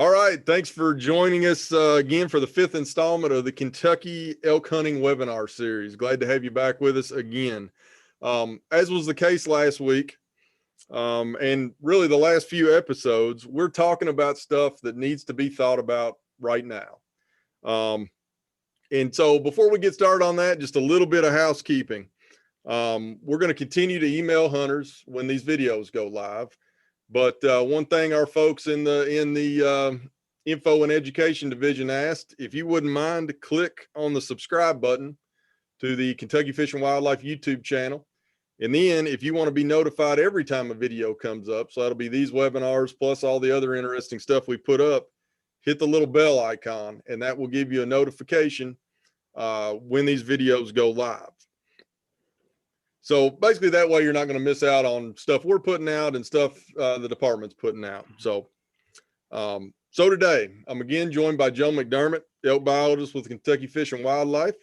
All right, thanks for joining us again for the fifth installment of the Kentucky Elk Hunting Webinar Series. Glad to have you back with us again. As was the case last week, and really the last few episodes, we're talking about stuff that needs to be thought about right now. And so before we get started on that, just a little bit of housekeeping. We're going to continue to email hunters when these videos go live. But one thing our folks in the info and education division asked, if you wouldn't mind to click on the subscribe button to the Kentucky Fish and Wildlife YouTube channel. And then if you want to be notified every time a video comes up, so that'll be these webinars plus all the other interesting stuff we put up, hit the little bell icon and that will give you a notification when these videos go live. So basically that way you're not going to miss out on stuff we're putting out and stuff the department's putting out. So today I'm again joined by Joe McDermott, elk biologist with Kentucky Fish and Wildlife.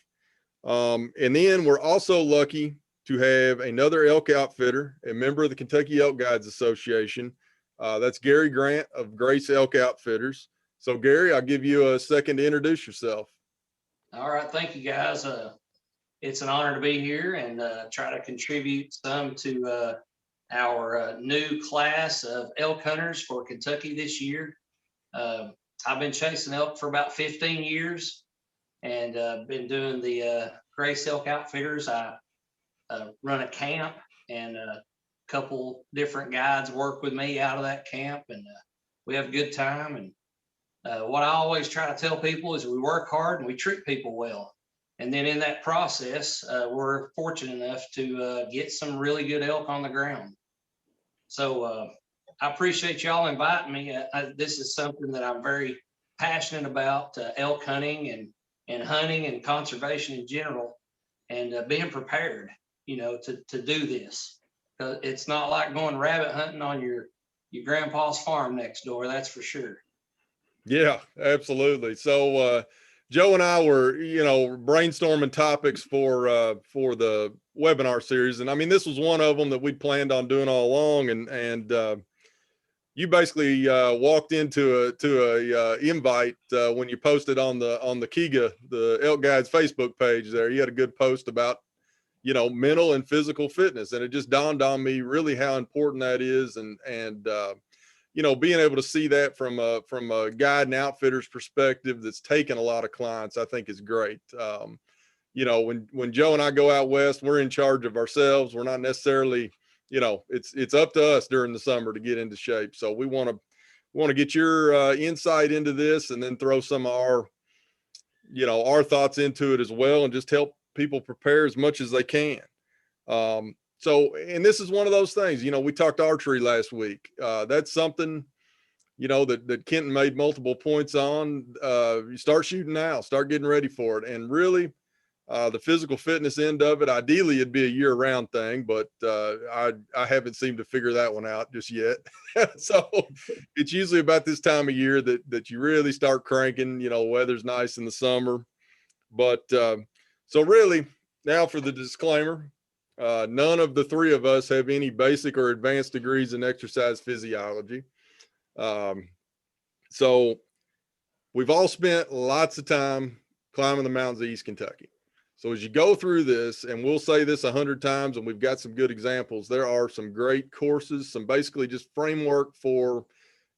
And then we're also lucky to have another elk outfitter, a member of the Kentucky Elk Guides Association. That's Gary Grant of Grace Elk Outfitters. So Gary, I'll give you a second to introduce yourself. All right, thank you guys. It's an honor to be here and try to contribute some to our new class of elk hunters for Kentucky this year. I've been chasing elk for about 15 years and been doing the Grace Elk Outfitters. I run a camp and a couple different guides work with me out of that camp, and we have a good time. And what I always try to tell people is we work hard and we treat people well. And then in that process, we're fortunate enough to get some really good elk on the ground. So I appreciate y'all inviting me. This is something that I'm very passionate about, elk hunting and hunting and conservation in general, and being prepared, you know, to do this. It's not like going rabbit hunting on your grandpa's farm next door, that's for sure. Yeah, absolutely. So Joe and I were, brainstorming topics for the webinar series. And I mean, this was one of them that we planned on doing all along. And you basically walked into a invite when you posted on the KIGA, the Elk Guides Facebook page there. You had a good post about, mental and physical fitness. And it just dawned on me really how important that is. And being able to see that from a guide and outfitter's perspective that's taken a lot of clients, I think is great. When Joe and I go out west, we're in charge of ourselves. We're not necessarily, it's up to us during the summer to get into shape. So we want to get your insight into this and then throw some of our thoughts into it as well, and just help people prepare as much as they can. So, and this is one of those things, we talked archery last week. That's something, that Kenton made multiple points on. You start shooting now, start getting ready for it. And really, the physical fitness end of it, ideally it'd be a year-round thing, but I haven't seemed to figure that one out just yet. So it's usually about this time of year that you really start cranking. Weather's nice in the summer. But so really, now for the disclaimer. None of the three of us have any basic or advanced degrees in exercise physiology. So we've all spent lots of time climbing the mountains of East Kentucky. So as you go through this, and we'll say this 100 times, and we've got some good examples, there are some great courses, some basically just framework for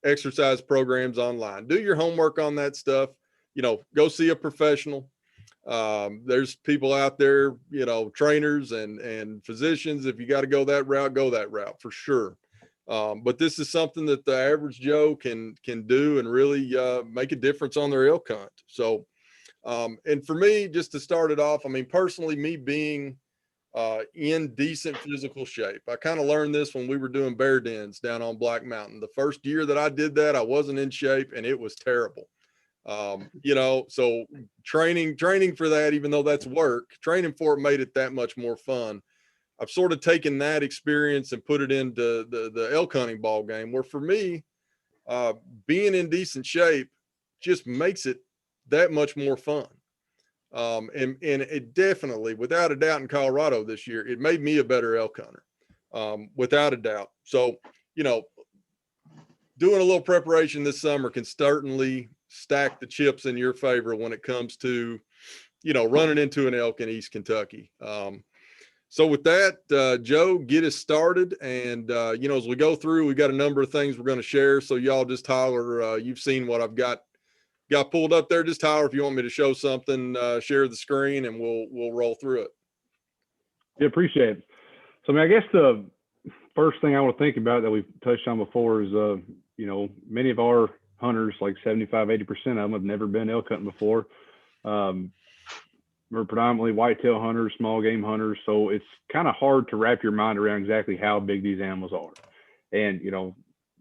exercise programs online. Do your homework on that stuff. Go see a professional. There's people out there, trainers and physicians. If you got to go that route for sure. But this is something that the average Joe can do and really make a difference on their elk hunt. So, and for me, just to start it off, I mean, personally, me being in decent physical shape, I kind of learned this when we were doing bear dens down on Black Mountain. The first year that I did that, I wasn't in shape and it was terrible. So training for that, even though that's work, training for it made it that much more fun. I've sort of taken that experience and put it into the elk hunting ball game, where for me, being in decent shape just makes it that much more fun. And it definitely, without a doubt, in Colorado this year, it made me a better elk hunter, without a doubt. So, doing a little preparation this summer can certainly stack the chips in your favor when it comes to, running into an elk in East Kentucky. So with that, Joe, get us started. And, as we go through, we got a number of things we're going to share. So y'all just holler, you've seen what I've got pulled up there. Just holler if you want me to show something, share the screen, and we'll roll through it. Yeah, appreciate it. So, I guess the first thing I want to think about that we've touched on before is, many of our hunters, like 75–80% of them, have never been elk hunting before. We're predominantly whitetail hunters, small game hunters. So it's kind of hard to wrap your mind around exactly how big these animals are. And,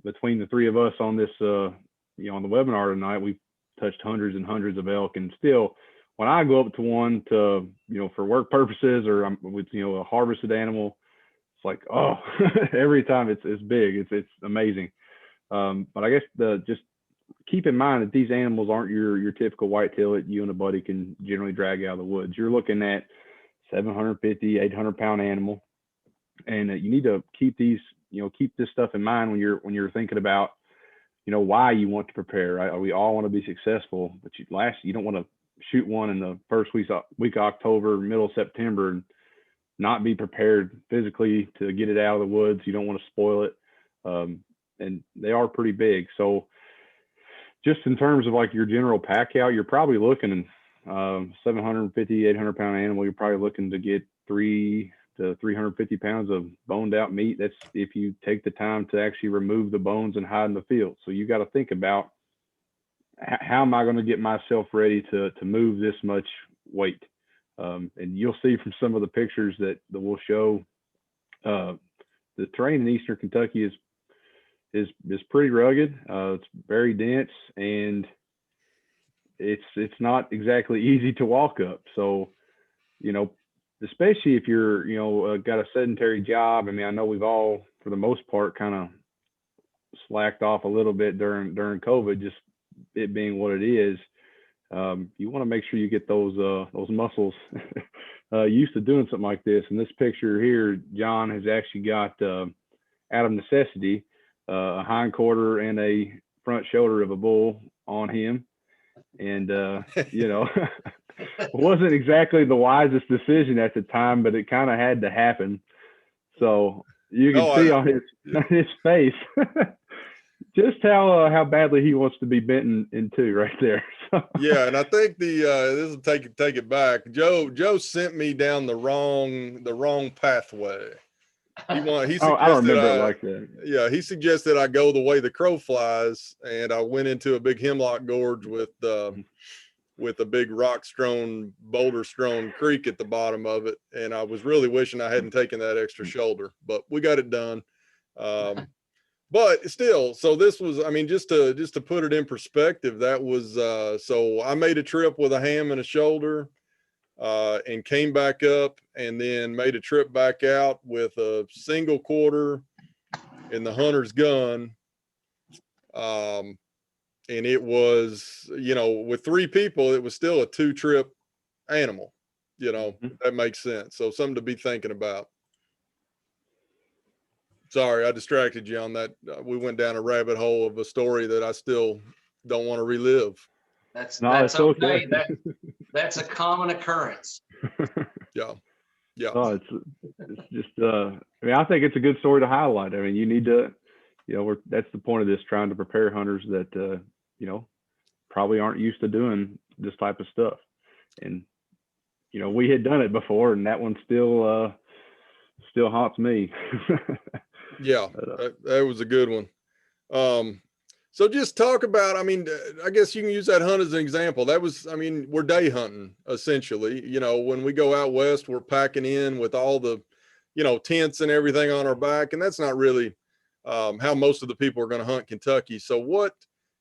between the three of us on this, on the webinar tonight, we've touched hundreds and hundreds of elk. And still, when I go up to one to, for work purposes, or I'm with, a harvested animal, it's like, oh, every time it's big. It's amazing. But I guess just keep in mind that these animals aren't your typical whitetail that you and a buddy can generally drag out of the woods. You're looking at 750, 800 pound animal. And you need to keep these, keep this stuff in mind when you're thinking about, why you want to prepare, right? We all want to be successful, but you don't want to shoot one in the first week of October, middle of September, and not be prepared physically to get it out of the woods. You don't want to spoil it. And they are pretty big. So just in terms of like your general pack out, you're probably looking 750, 800 pound animal. You're probably looking to get 300 to 350 pounds of boned out meat. That's if you take the time to actually remove the bones and hide in the field. So you got to think about, how am I going to get myself ready to move this much weight? And you'll see from some of the pictures that we'll show, the terrain in Eastern Kentucky is pretty rugged. It's very dense, and it's not exactly easy to walk up. So, especially if you're, got a sedentary job. I mean, I know we've all, for the most part, kind of slacked off a little bit during COVID, just it being what it is. You want to make sure you get those muscles used to doing something like this. In this picture here, John has actually got, out of necessity, a hind quarter and a front shoulder of a bull on him. And, wasn't exactly the wisest decision at the time, but it kind of had to happen. So you can see on his face just how badly he wants to be bent in two right there. So. Yeah, and I think this will take it back. Joe sent me down the wrong pathway. He suggested I don't remember it like that. Yeah, he suggested I go the way the crow flies, and I went into a big hemlock gorge with a big boulder strewn creek at the bottom of it, and I was really wishing I hadn't taken that extra shoulder, but we got it done. But still, so this was, I mean, just to put it in perspective, that was so I made a trip with a ham and a shoulder. And came back up, and then made a trip back out with a single quarter in the hunter's gun. And it was, with three people, it was still a 2-trip animal, that makes sense. So something to be thinking about. Sorry, I distracted you on that. We went down a rabbit hole of a story that I still don't want to relive. That's okay. That's a common occurrence. Yeah. Oh, it's just, I think it's a good story to highlight. I mean, you need to, that's the point of this, trying to prepare hunters that, probably aren't used to doing this type of stuff. And, we had done it before, and that one still haunts me. Yeah, that was a good one. So just talk about, I mean, I guess you can use that hunt as an example. That was, I mean, we're day hunting essentially. When we go out west, we're packing in with all the, tents and everything on our back. And that's not really how most of the people are going to hunt Kentucky. So what,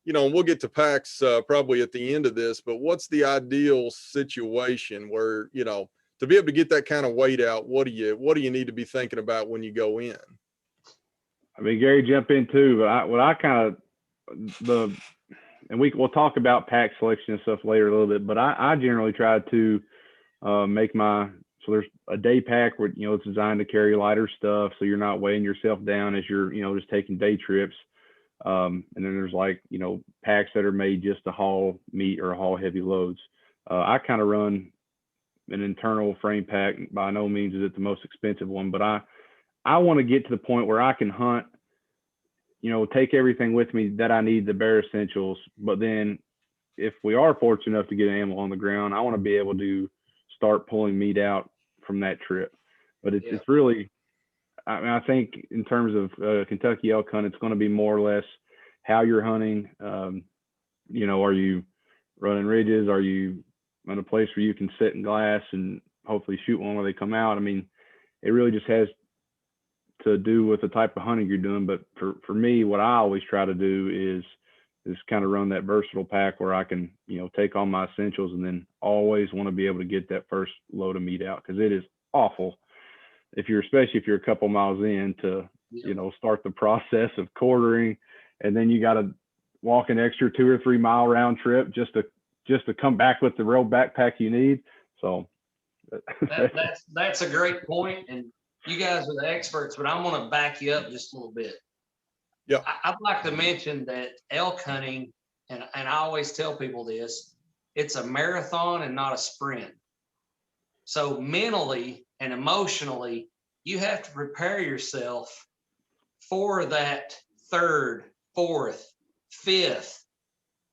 we'll get to packs probably at the end of this, but what's the ideal situation where, to be able to get that kind of weight out, what do you need to be thinking about when you go in? I mean, Gary, jump in too, but and we'll talk about pack selection and stuff later a little bit, but I generally try to make so there's a day pack where, it's designed to carry lighter stuff. So you're not weighing yourself down as you're, just taking day trips. And then there's like, packs that are made just to haul meat or haul heavy loads. I kind of run an internal frame pack. By no means is it the most expensive one, but I want to get to the point where I can hunt, take everything with me that I need, the bare essentials. But then if we are fortunate enough to get an animal on the ground, I want to be able to start pulling meat out from that trip. But it's really, I think in terms of Kentucky elk hunt, it's going to be more or less how you're hunting. Are you running ridges? Are you in a place where you can sit in glass and hopefully shoot one when they come out? I mean, it really just has to do with the type of hunting you're doing. But for me, what I always try to do is kind of run that versatile pack where I can, take all my essentials, and then always want to be able to get that first load of meat out, because it is awful especially if you're a couple miles in to, start the process of quartering, and then you got to walk an extra 2 or 3 mile round trip just to come back with the real backpack you need. So that's a great point, and you guys are the experts, but I'm going to back you up just a little bit. Yeah, I'd like to mention that elk hunting, and I always tell people this, it's a marathon and not a sprint. So mentally and emotionally, you have to prepare yourself for that 3rd, 4th, 5th,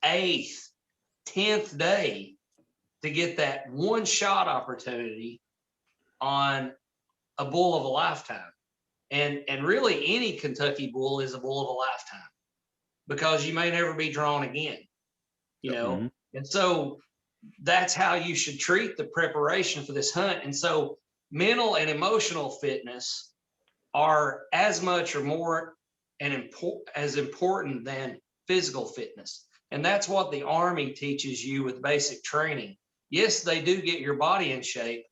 8th, 10th day to get that one shot opportunity on a bull of a lifetime. And really any Kentucky bull is a bull of a lifetime, because you may never be drawn again, Mhm. And so that's how you should treat the preparation for this hunt. And so mental and emotional fitness are as much or more as important than physical fitness. And that's what the Army teaches you with basic training. Yes, they do get your body in shape,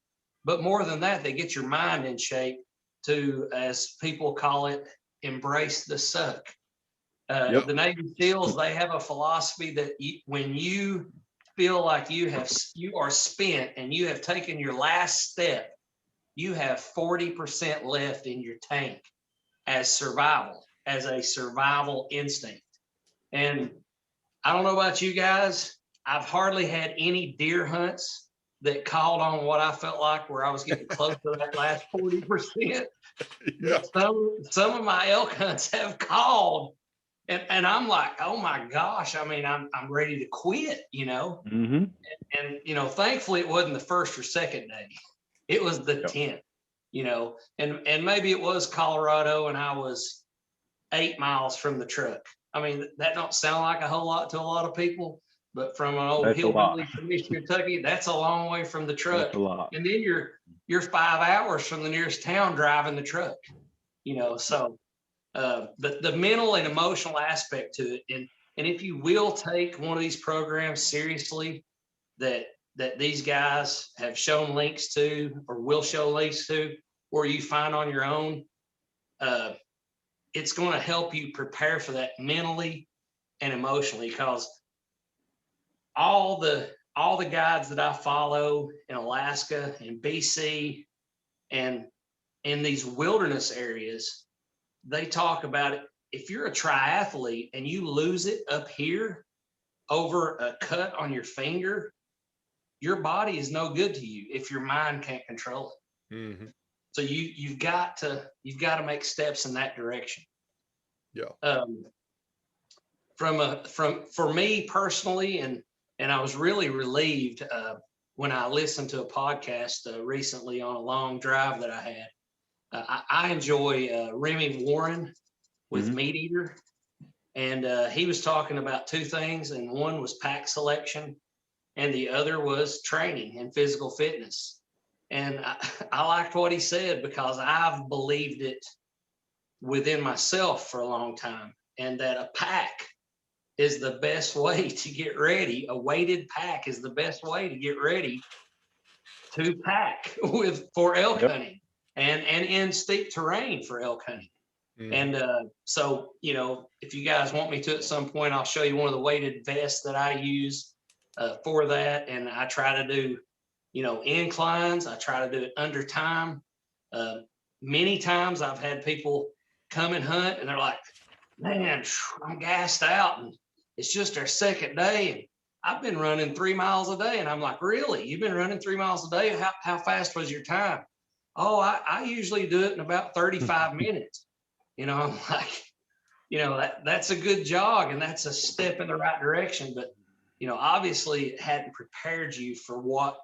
but more than that, they get your mind in shape to, as people call it, embrace the suck. Yep. The Navy SEALs, they have a philosophy that when you feel like you are spent and you have taken your last step, you have 40% left in your tank as a survival instinct. And I don't know about you guys, I've hardly had any deer hunts that called on what I felt like where I was getting close to that last 40%. Yeah. Some of my elk hunts have called, and I'm like, oh my gosh, I mean, I'm ready to quit, Mhm. And thankfully it wasn't the first or second day. It was the Yep. 10th, and maybe it was Colorado and I was 8 miles from the truck. I mean, that don't sound like a whole lot to a lot of people, but from an old That's a lot. hillbilly from East Kentucky, that's a long way from the truck. That's a lot. And then you're 5 hours from the nearest town driving the truck, so the mental and emotional aspect to it. And if you will take one of these programs seriously, that these guys have shown links to or will show links to, or you find on your own, it's going to help you prepare for that mentally and emotionally, because all the guides that I follow in Alaska and BC and in these wilderness areas, they talk about it. If you're a triathlete and you lose it up here over a cut on your finger, your body is no good to you if your mind can't control it. Mm-hmm. So you've got to make steps in that direction. Yeah. For me personally, and I was really relieved when I listened to a podcast recently on a long drive that I had. I enjoy Remy Warren with Mhm. Meat Eater, and he was talking about 2 things, and one was pack selection, and the other was training and physical fitness. And I liked what he said, because I've believed it within myself for a long time, and that a pack is the best way to get ready. A weighted pack is the best way to get ready to pack for elk Yep. hunting and in steep terrain for elk hunting. Mm-hmm. And so, if you guys want me to at some point, I'll show you one of the weighted vests that I use for that. And I try to do, inclines. I try to do it under time. Many times I've had people come and hunt and they're like, man, I'm gassed out, and it's just our second day. And I've been running 3 miles a day. And I'm like, really? You've been running 3 miles a day? How fast was your time? Oh, I usually do it in about 35 minutes. I'm like, that's a good jog, and that's a step in the right direction. But, obviously it hadn't prepared you for what,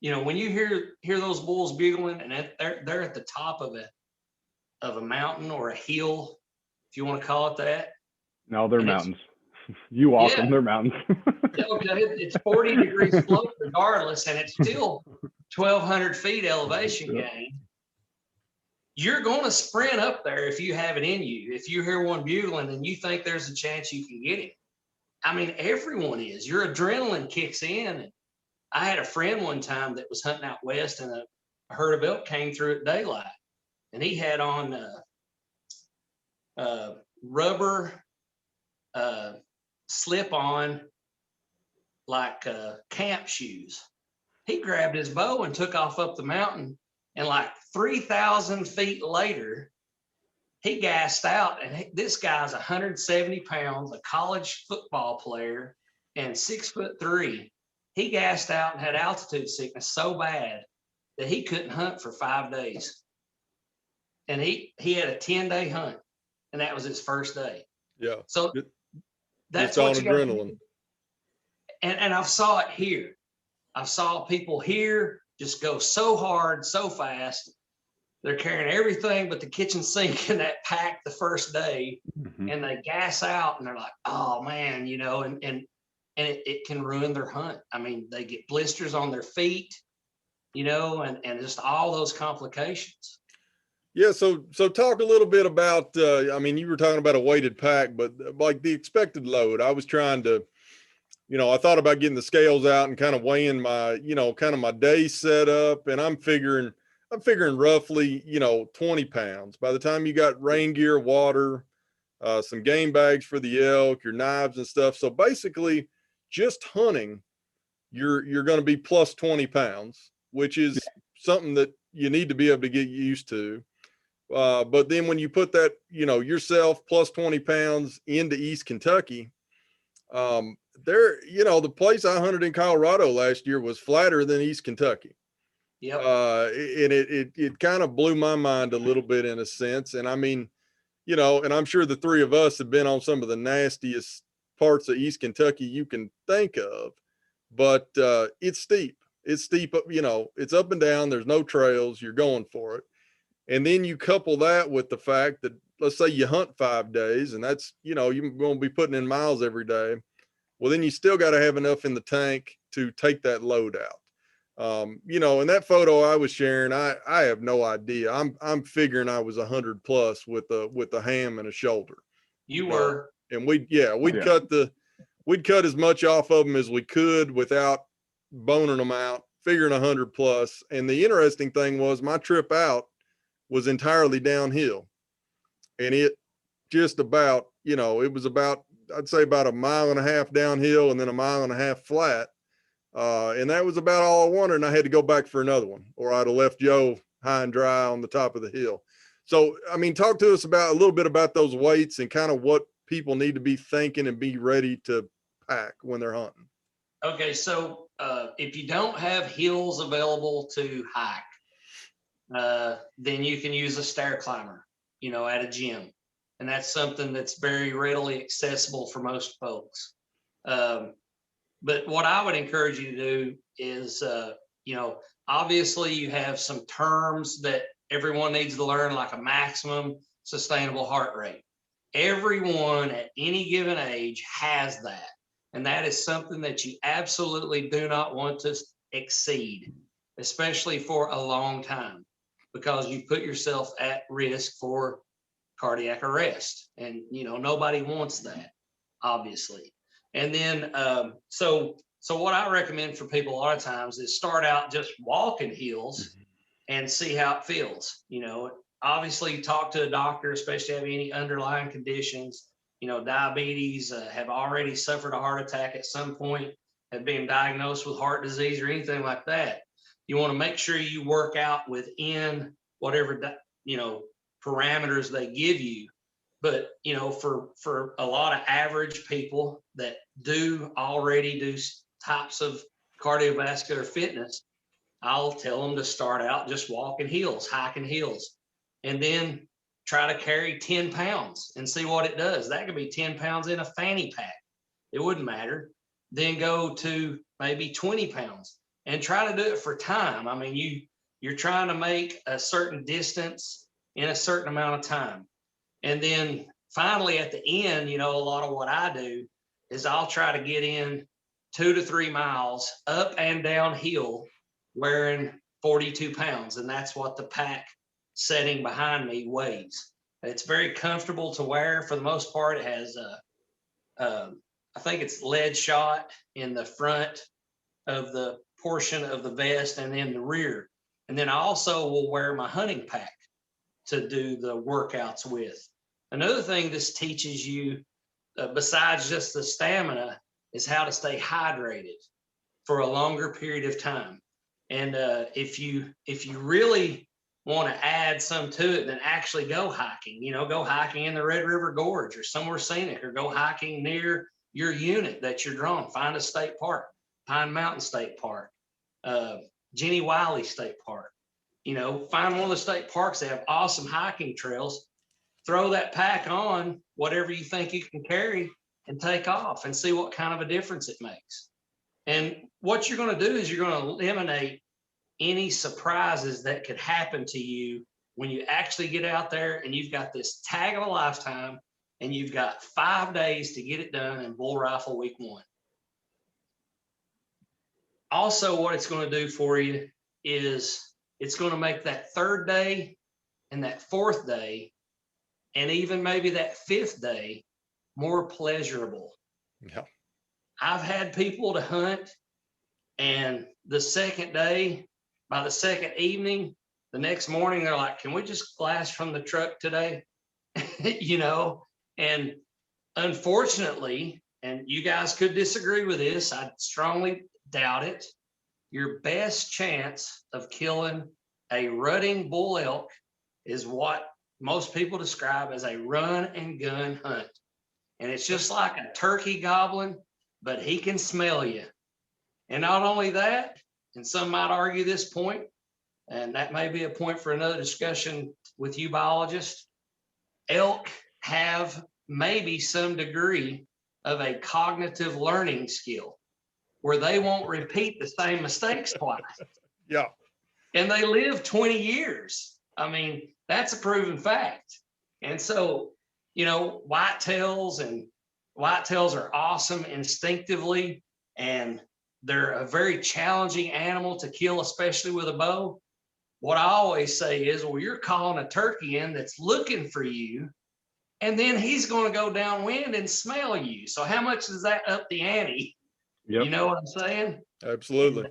when you hear those bulls bugling, and they're at the top of a mountain or a hill, if you want to call it that. No, they're And mountains. You walk yeah. them, they're mountains. Okay, it's 40 degrees slope regardless, and it's still 1,200 feet elevation gain. You're going to sprint up there if you have it in you. If you hear one bugling and you think there's a chance you can get him. I mean, everyone is. Your adrenaline kicks in. And I had a friend one time that was hunting out west, and a herd of elk came through at daylight, and he had on rubber slip-on like camp shoes. He grabbed his bow and took off up the mountain, and like 3,000 feet later, he gassed out. And this guy's 170 pounds, a college football player, and 6'3". He gassed out and had altitude sickness so bad that he couldn't hunt for 5 days. And he had a 10-day hunt, and that was his first day. Yeah. So that's just on what you adrenaline. And I've saw it here. I've saw people here just go so hard, so fast. They're carrying everything but the kitchen sink in that pack the first day, and they gas out, and they're like, oh man, and it can ruin their hunt. I mean, they get blisters on their feet, and just all those complications. Yeah. So talk a little bit about, I mean, you were talking about a weighted pack, but like the expected load. I was trying to, I thought about getting the scales out and kind of weighing my, kind of my day setup. And I'm figuring roughly, 20 pounds. By the time you got rain gear, water, some game bags for the elk, your knives and stuff. So basically just hunting, you're going to be plus 20 pounds, which is something that you need to be able to get used to. But then when you put that, yourself plus 20 pounds into East Kentucky, the place I hunted in Colorado last year was flatter than East Kentucky. Yep. And it kind of blew my mind a little bit in a sense. And I mean, and I'm sure the three of us have been on some of the nastiest parts of East Kentucky you can think of, but it's steep. It's steep, it's up and down. There's no trails. You're going for it. And then you couple that with the fact that, let's say you hunt 5 days, and that's, you're going to be putting in miles every day. Well, then you still got to have enough in the tank to take that load out. And that photo I was sharing, I have no idea. I'm figuring I was 100 plus with a ham and a shoulder. You were. And we'd cut as much off of them as we could without boning them out, figuring 100 plus. And the interesting thing was my trip out was entirely downhill, and it just about, it was about, I'd say about 1.5 miles downhill and then 1.5 miles flat. And that was about all I wanted. And I had to go back for another one, or I'd have left Joe high and dry on the top of the hill. So, I mean, talk to us about a little bit about those weights and kind of what people need to be thinking and be ready to pack when they're hunting. Okay. So, if you don't have hills available to hike, then you can use a stair climber, at a gym. And that's something that's very readily accessible for most folks. But what I would encourage you to do is, obviously you have some terms that everyone needs to learn, like a maximum sustainable heart rate. Everyone at any given age has that. And that is something that you absolutely do not want to exceed, especially for a long time, because you put yourself at risk for cardiac arrest. And, nobody wants that, obviously. And then, so what I recommend for people a lot of times is start out just walking hills and see how it feels. Obviously talk to a doctor, especially if you have any underlying conditions, diabetes, have already suffered a heart attack at some point, have been diagnosed with heart disease or anything like that. You want to make sure you work out within whatever, parameters they give you. But, you know, for a lot of average people that do already do types of cardiovascular fitness, I'll tell them to start out just walking hills, hiking hills, and then try to carry 10 pounds and see what it does. That could be 10 pounds in a fanny pack. It wouldn't matter. Then go to maybe 20 pounds and try to do it for time. I mean, you're trying to make a certain distance in a certain amount of time. And then finally at the end, you know, a lot of what I do is I'll try to get in 2 to 3 miles up and down hill wearing 42 pounds. And that's what the pack setting behind me weighs. It's very comfortable to wear for the most part. It has I think it's lead shot in the front of the portion of the vest and in the rear. And then I also will wear my hunting pack to do the workouts with. Another thing this teaches you, besides just the stamina, is how to stay hydrated for a longer period of time. And if you really want to add some to it, then actually go hiking. You know, go hiking in the Red River Gorge or somewhere scenic, or go hiking near your unit that you're drawn. Find a state park, Pine Mountain State Park, Jenny Wiley State Park. You know, find one of the state parks that have awesome hiking trails. Throw that pack on, whatever you think you can carry, and take off and see what kind of a difference it makes. And what you're going to do is you're going to eliminate any surprises that could happen to you when you actually get out there and you've got this tag of a lifetime and you've got 5 days to get it done in bull rifle week 1. Also, what it's going to do for you is it's going to make that 3rd day and that 4th day and even maybe that 5th day more pleasurable. Yeah. I've had people to hunt, and the 2nd day, by the 2nd evening, the next morning, they're like, can we just blast from the truck today? You know, and unfortunately, and you guys could disagree with this, I strongly doubt it, your best chance of killing a rutting bull elk is what most people describe as a run and gun hunt. And it's just like a turkey gobbling, but he can smell you. And not only that, and some might argue this point, and that may be a point for another discussion with you biologists, elk have maybe some degree of a cognitive learning skill where they won't repeat the same mistakes twice. Yeah. And they live 20 years. I mean, that's a proven fact. And so, you know, whitetails are awesome instinctively, and they're a very challenging animal to kill, especially with a bow. What I always say is, well, you're calling a turkey in that's looking for you, and then he's going to go downwind and smell you. So how much does that up the ante? Yep. You know what I'm saying? Absolutely.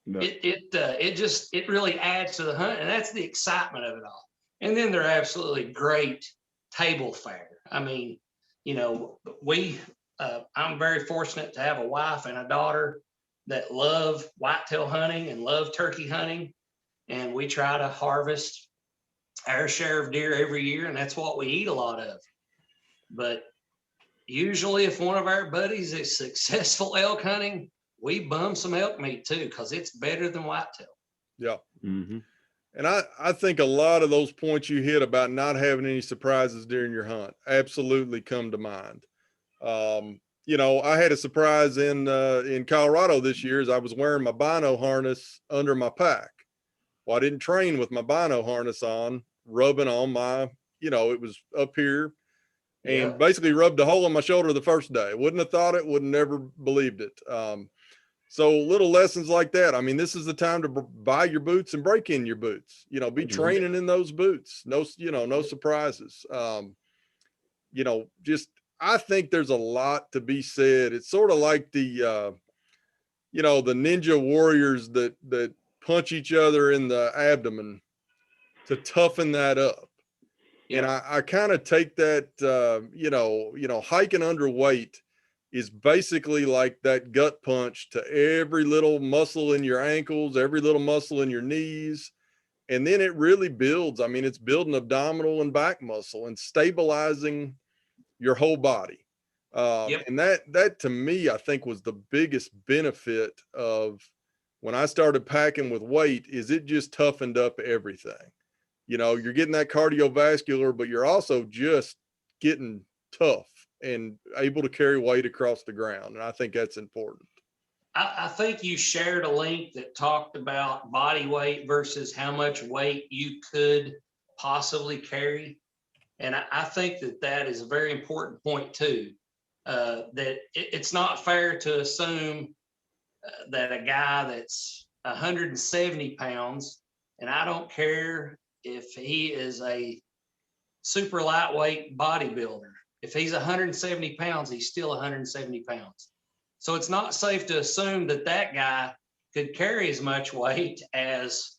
It really adds to the hunt, and that's the excitement of it all. And then they're absolutely great table fare. I mean, you know, I'm very fortunate to have a wife and a daughter that love whitetail hunting and love turkey hunting, and we try to harvest our share of deer every year, and that's what we eat a lot of. But usually if one of our buddies is successful elk hunting, we bum some elk meat too, because it's better than whitetail. Yeah. Mm-hmm. And I think a lot of those points you hit about not having any surprises during your hunt absolutely come to mind. You know, I had a surprise in Colorado this year as I was wearing my bino harness under my pack. Well, I didn't train with my bino harness on, rubbing on my, you know, it was up here, and basically rubbed a hole in my shoulder the first day. Wouldn't have thought it, would never believed it. So little lessons like that. I mean, this is the time to buy your boots and break in your boots, you know, be training in those boots. No, you know, no surprises. You know, just, I think there's a lot to be said. It's sort of like the, you know, the ninja warriors that punch each other in the abdomen to toughen that up. Yeah. And I kind of take that, you know, hiking underweight is basically like that gut punch to every little muscle in your ankles, every little muscle in your knees. And then it really builds. I mean, it's building abdominal and back muscle and stabilizing your whole body. Yep. And that to me, I think was the biggest benefit of when I started packing with weight, is it just toughened up everything. You know, you're getting that cardiovascular, but you're also just getting tough and able to carry weight across the ground. And I think that's important. I think you shared a link that talked about body weight versus how much weight you could possibly carry. And I think that is a very important point too, that it's not fair to assume that a guy that's 170 pounds, and I don't care if he is a super lightweight bodybuilder, if he's 170 pounds, he's still 170 pounds. So it's not safe to assume that that guy could carry as much weight as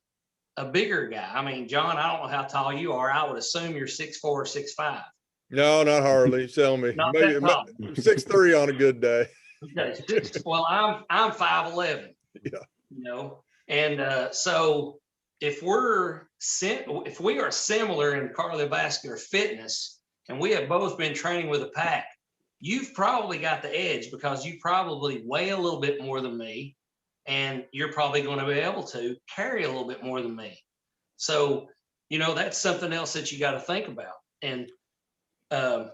a bigger guy. I mean, John, I don't know how tall you are. I would assume you're 6'4" or 6'5". No, not hardly. Tell me. Not Maybe that tall. 6'3" on a good day. Okay. Well, I'm 5'11". Yeah. You know, and so if we are similar in cardiovascular fitness, and we have both been training with a pack, you've probably got the edge because you probably weigh a little bit more than me, and you're probably going to be able to carry a little bit more than me. So, you know, that's something else that you got to think about. And I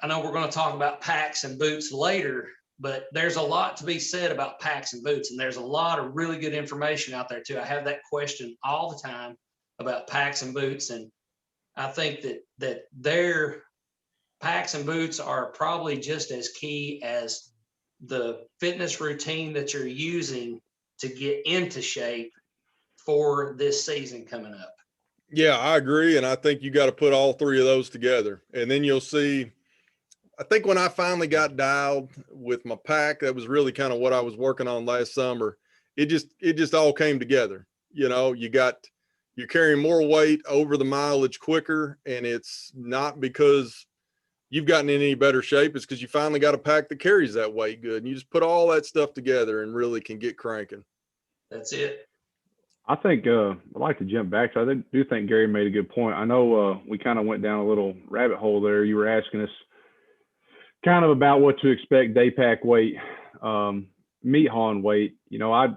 know we're going to talk about packs and boots later, but there's a lot to be said about packs and boots, and there's a lot of really good information out there too. I have that question all the time about packs and boots, and I think that their packs and boots are probably just as key as the fitness routine that you're using to get into shape for this season coming up. Yeah, I agree. And I think you got to put all three of those together. And then you'll see, I think when I finally got dialed with my pack, that was really kind of what I was working on last summer. It just all came together. You know, you're carrying more weight over the mileage quicker, and it's not because you've gotten in any better shape. It's because you finally got a pack that carries that weight good. And you just put all that stuff together and really can get cranking. That's it. I think I'd like to jump back. So I do think Gary made a good point. I know we kind of went down a little rabbit hole there. You were asking us kind of about what to expect day pack weight, meat hauling weight. You know, I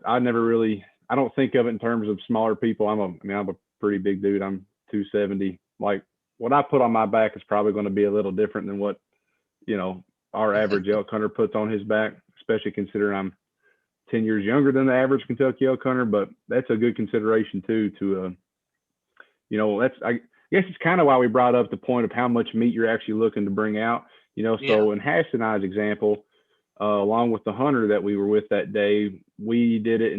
don't think of it in terms of smaller people. I'm a pretty big dude. I'm 270. Like, what I put on my back is probably going to be a little different than what, you know, our average elk hunter puts on his back, especially considering I'm 10 years younger than the average Kentucky elk hunter. But that's a good consideration too, to, you know, I guess it's kind of why we brought up the point of how much meat you're actually looking to bring out, you know. So in Hass and I's example, along with the hunter that we were with that day, we did it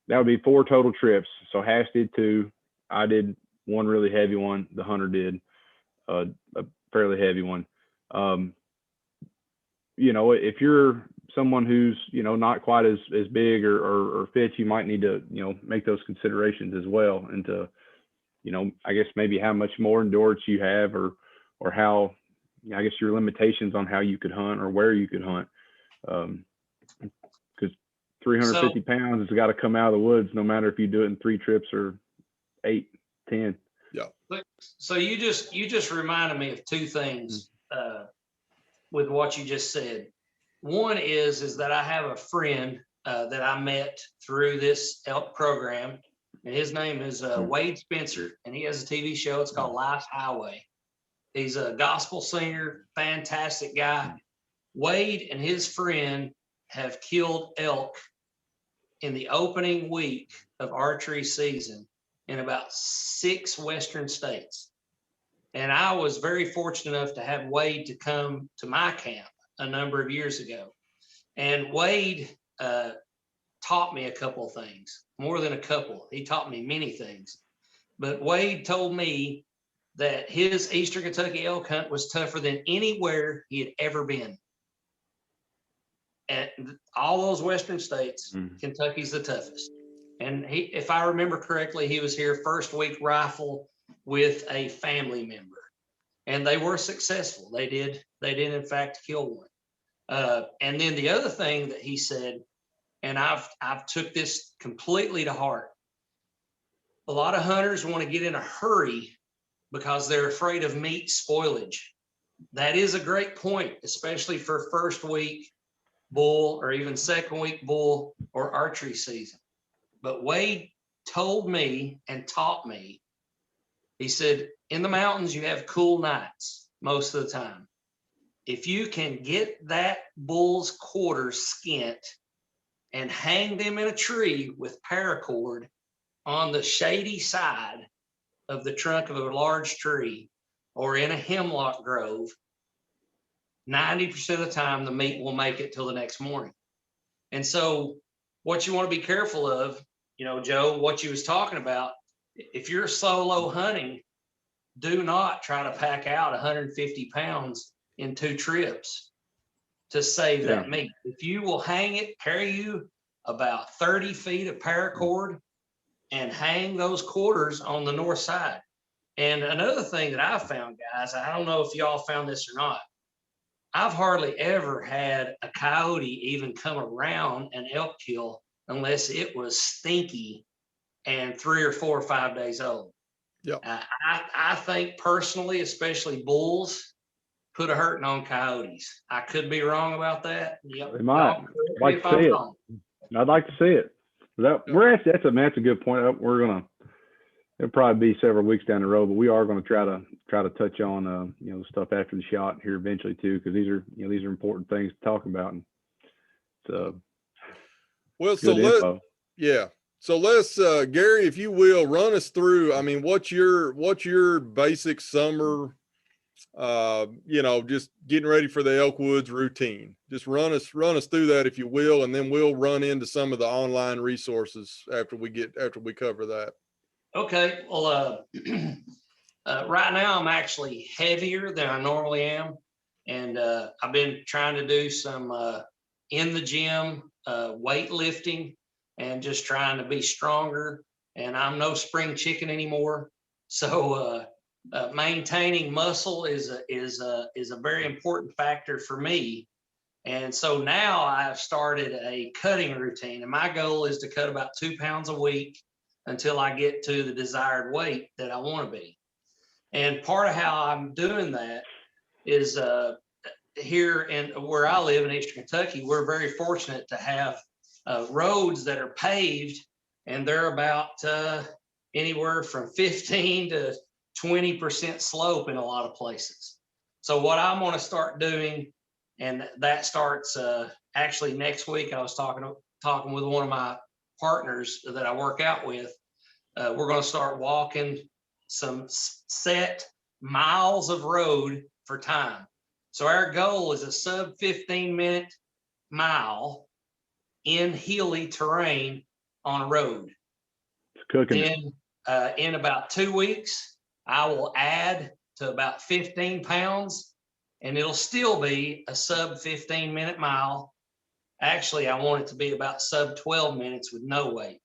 that would be 4 total trips. So Hass did 2, I did 1 really heavy one, the hunter did a fairly heavy one. You know, if you're someone who's, you know, not quite as big or fit, you might need to, you know, make those considerations as well, and to, you know, I guess maybe how much more endurance you have, or how, I guess, your limitations on how you could hunt or where you could hunt. Because 350 pounds has got to come out of the woods, no matter if you do it in 3 trips or 8, 10. Yeah. So you just reminded me of 2 things with what you just said. One is that I have a friend that I met through this elk program, and his name is Wade Spencer, and he has a TV show. It's called Life's Highway. He's a gospel singer, fantastic guy. Wade and his friend have killed elk in the opening week of archery season in about 6 Western states. And I was very fortunate enough to have Wade to come to my camp a number of years ago. And Wade taught me a couple of things, more than a couple. He taught me many things. But Wade told me that his Eastern Kentucky elk hunt was tougher than anywhere he had ever been. And all those Western states, Kentucky's the toughest. And he, if I remember correctly, he was here first week rifle with a family member, and they were successful. They did in fact kill one. And then the other thing that he said, and I've took this completely to heart. a lot of hunters want to get in a hurry because they're afraid of meat spoilage. That is a great point, especially for first week bull or even second week bull or archery season. But Wade told me and taught me, he said, in the mountains, you have cool nights most of the time. If you can get that bull's quarters skint and hang them in a tree with paracord on the shady side of the trunk of a large tree or in a hemlock grove, 90% of the time the meat will make it till the next morning. And so what you want to be careful of, you know, Joe, what you was talking about, if you're solo hunting, do not try to pack out 150 pounds in 2 trips to save that meat. If you will hang it, carry you about 30 feet of paracord and hang those quarters on the north side. And another thing that I found, guys, I don't know if y'all found this or not, I've hardly ever had a coyote even come around an elk kill unless it was stinky and 3 or 4 or 5 days old. Yep. I think personally, especially bulls, put a hurting on coyotes. I could be wrong about that. Yep. They might. I'd like to see it. I'd like to see it. That's a good point. It'll probably be several weeks down the road, but we are going to try to touch on the stuff after the shot here eventually too, because these are important things to talk about. And so so let's Gary, if you will, run us through, I mean, what's your basic summer just getting ready for the Elk Woods routine? Just run us through that, if you will, and then we'll run into some of the online resources after we cover that. Okay. Well, right now I'm actually heavier than I normally am. And I've been trying to do some in the gym weightlifting and just trying to be stronger. And I'm no spring chicken anymore. So maintaining muscle is a very important factor for me. And so now I've started a cutting routine, and my goal is to cut about 2 pounds a week until I get to the desired weight that I want to be. And part of how I'm doing that is here in where I live in Eastern Kentucky, we're very fortunate to have roads that are paved, and they're about anywhere from 15 to 20% slope in a lot of places. So what I'm going to start doing, and that starts actually next week. I was talking with one of my partners that I work out with. We're going to start walking some set miles of road for time. So our goal is a sub 15-minute mile in hilly terrain on a road. It's cooking. Then in about 2 weeks, I will add to about 15 pounds, and it'll still be a sub 15-minute mile. Actually, I want it to be about sub 12 minutes with no weight,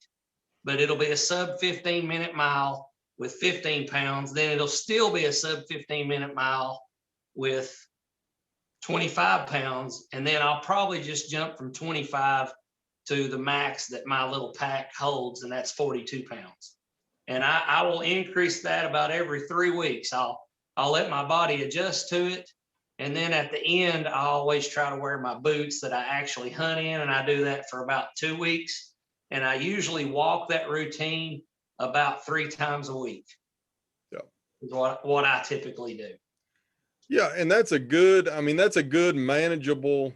but it'll be a sub 15-minute mile with 15 pounds. Then it'll still be a sub 15-minute mile with 25 pounds. And then I'll probably just jump from 25 to the max that my little pack holds, and that's 42 pounds. And I will increase that about every 3 weeks. I'll let my body adjust to it. And then at the end, I always try to wear my boots that I actually hunt in. And I do that for about 2 weeks. And I usually walk that routine about 3 times a week. Yeah. Is what I typically do. Yeah. And that's a good manageable,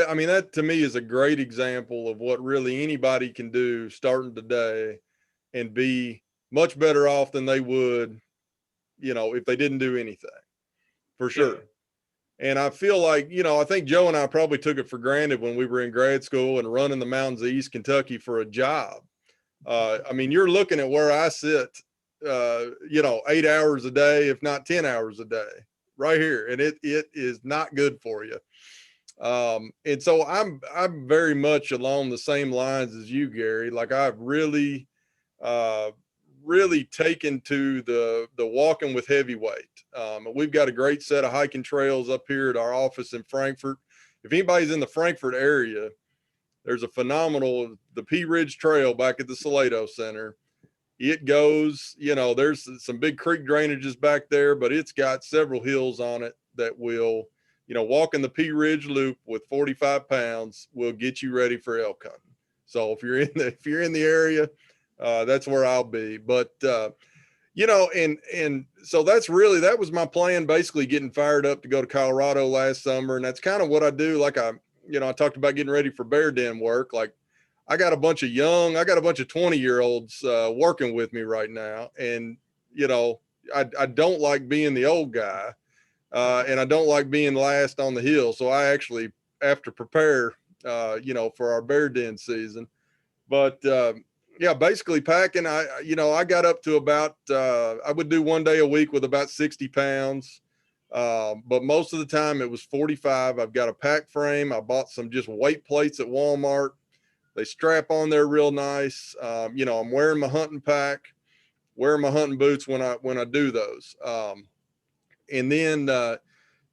I mean, that to me is a great example of what really anybody can do starting today and be much better off than they would, if they didn't do anything, for sure. Yeah. And I feel like, I think Joe and I probably took it for granted when we were in grad school and running the mountains of East Kentucky for a job. I mean, you're looking at where I sit, 8 hours a day, if not 10 hours a day, right here. And it is not good for you. And so I'm very much along the same lines as you, Gary. Like I've really taken to the walking with heavy weight. We've got a great set of hiking trails up here at our office in Frankfort. If anybody's in the Frankfort area, there's a phenomenal, the Pea Ridge Trail back at the Salado Center it goes, there's some big creek drainages back there, but it's got several hills on it that will, walking the Pea Ridge Loop with 45 pounds will get you ready for elk hunting. So if you're in the area, that's where I'll be. But, and so that was my plan, basically getting fired up to go to Colorado last summer. And that's kind of what I do. Like I talked about getting ready for bear den work. Like I got a bunch of 20-year-olds working with me right now. And, I don't like being the old guy, and I don't like being last on the hill. So I actually have to prepare, for our bear den season. But, yeah, basically packing, I got up to about, I would do 1 day a week with about 60 pounds. But most of the time it was 45. I've got a pack frame. I bought some just weight plates at Walmart. They strap on there real nice. I'm wearing my hunting pack, wearing my hunting boots when I do those. And then,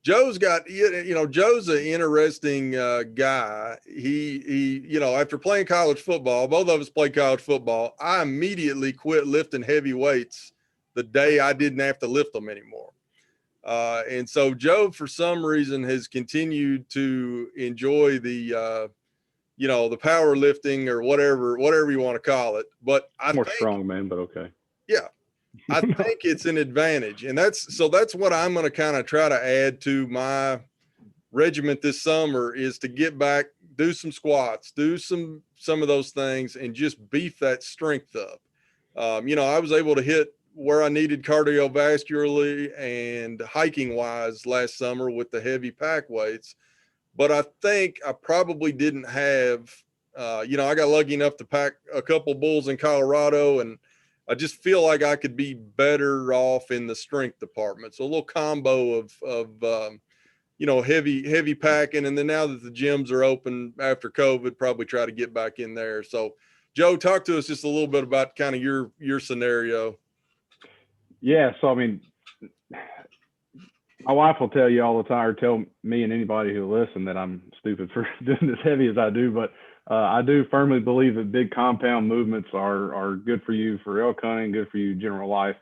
Joe's Joe's an interesting guy. He, after playing college football, both of us played college football. I immediately quit lifting heavy weights the day I didn't have to lift them anymore. And so Joe, for some reason, has continued to enjoy the, the powerlifting or whatever you want to call it. But I More think, strong man, but okay. Yeah. I think it's an advantage. And that's what I'm going to kind of try to add to my regiment this summer is to get back, do some squats, do some of those things and just beef that strength up. I was able to hit where I needed cardiovascularly and hiking wise last summer with the heavy pack weights. But I think I probably didn't have, I got lucky enough to pack a couple bulls in Colorado, and I just feel like I could be better off in the strength department. So a little combo of heavy packing. And then now that the gyms are open after COVID, probably try to get back in there. So Joe, talk to us just a little bit about kind of your scenario. Yeah. So, I mean, my wife will tell you all the time, or tell me and anybody who listen, that I'm stupid for doing as heavy as I do, but I do firmly believe that big compound movements are good for you for elk hunting, good for you general life.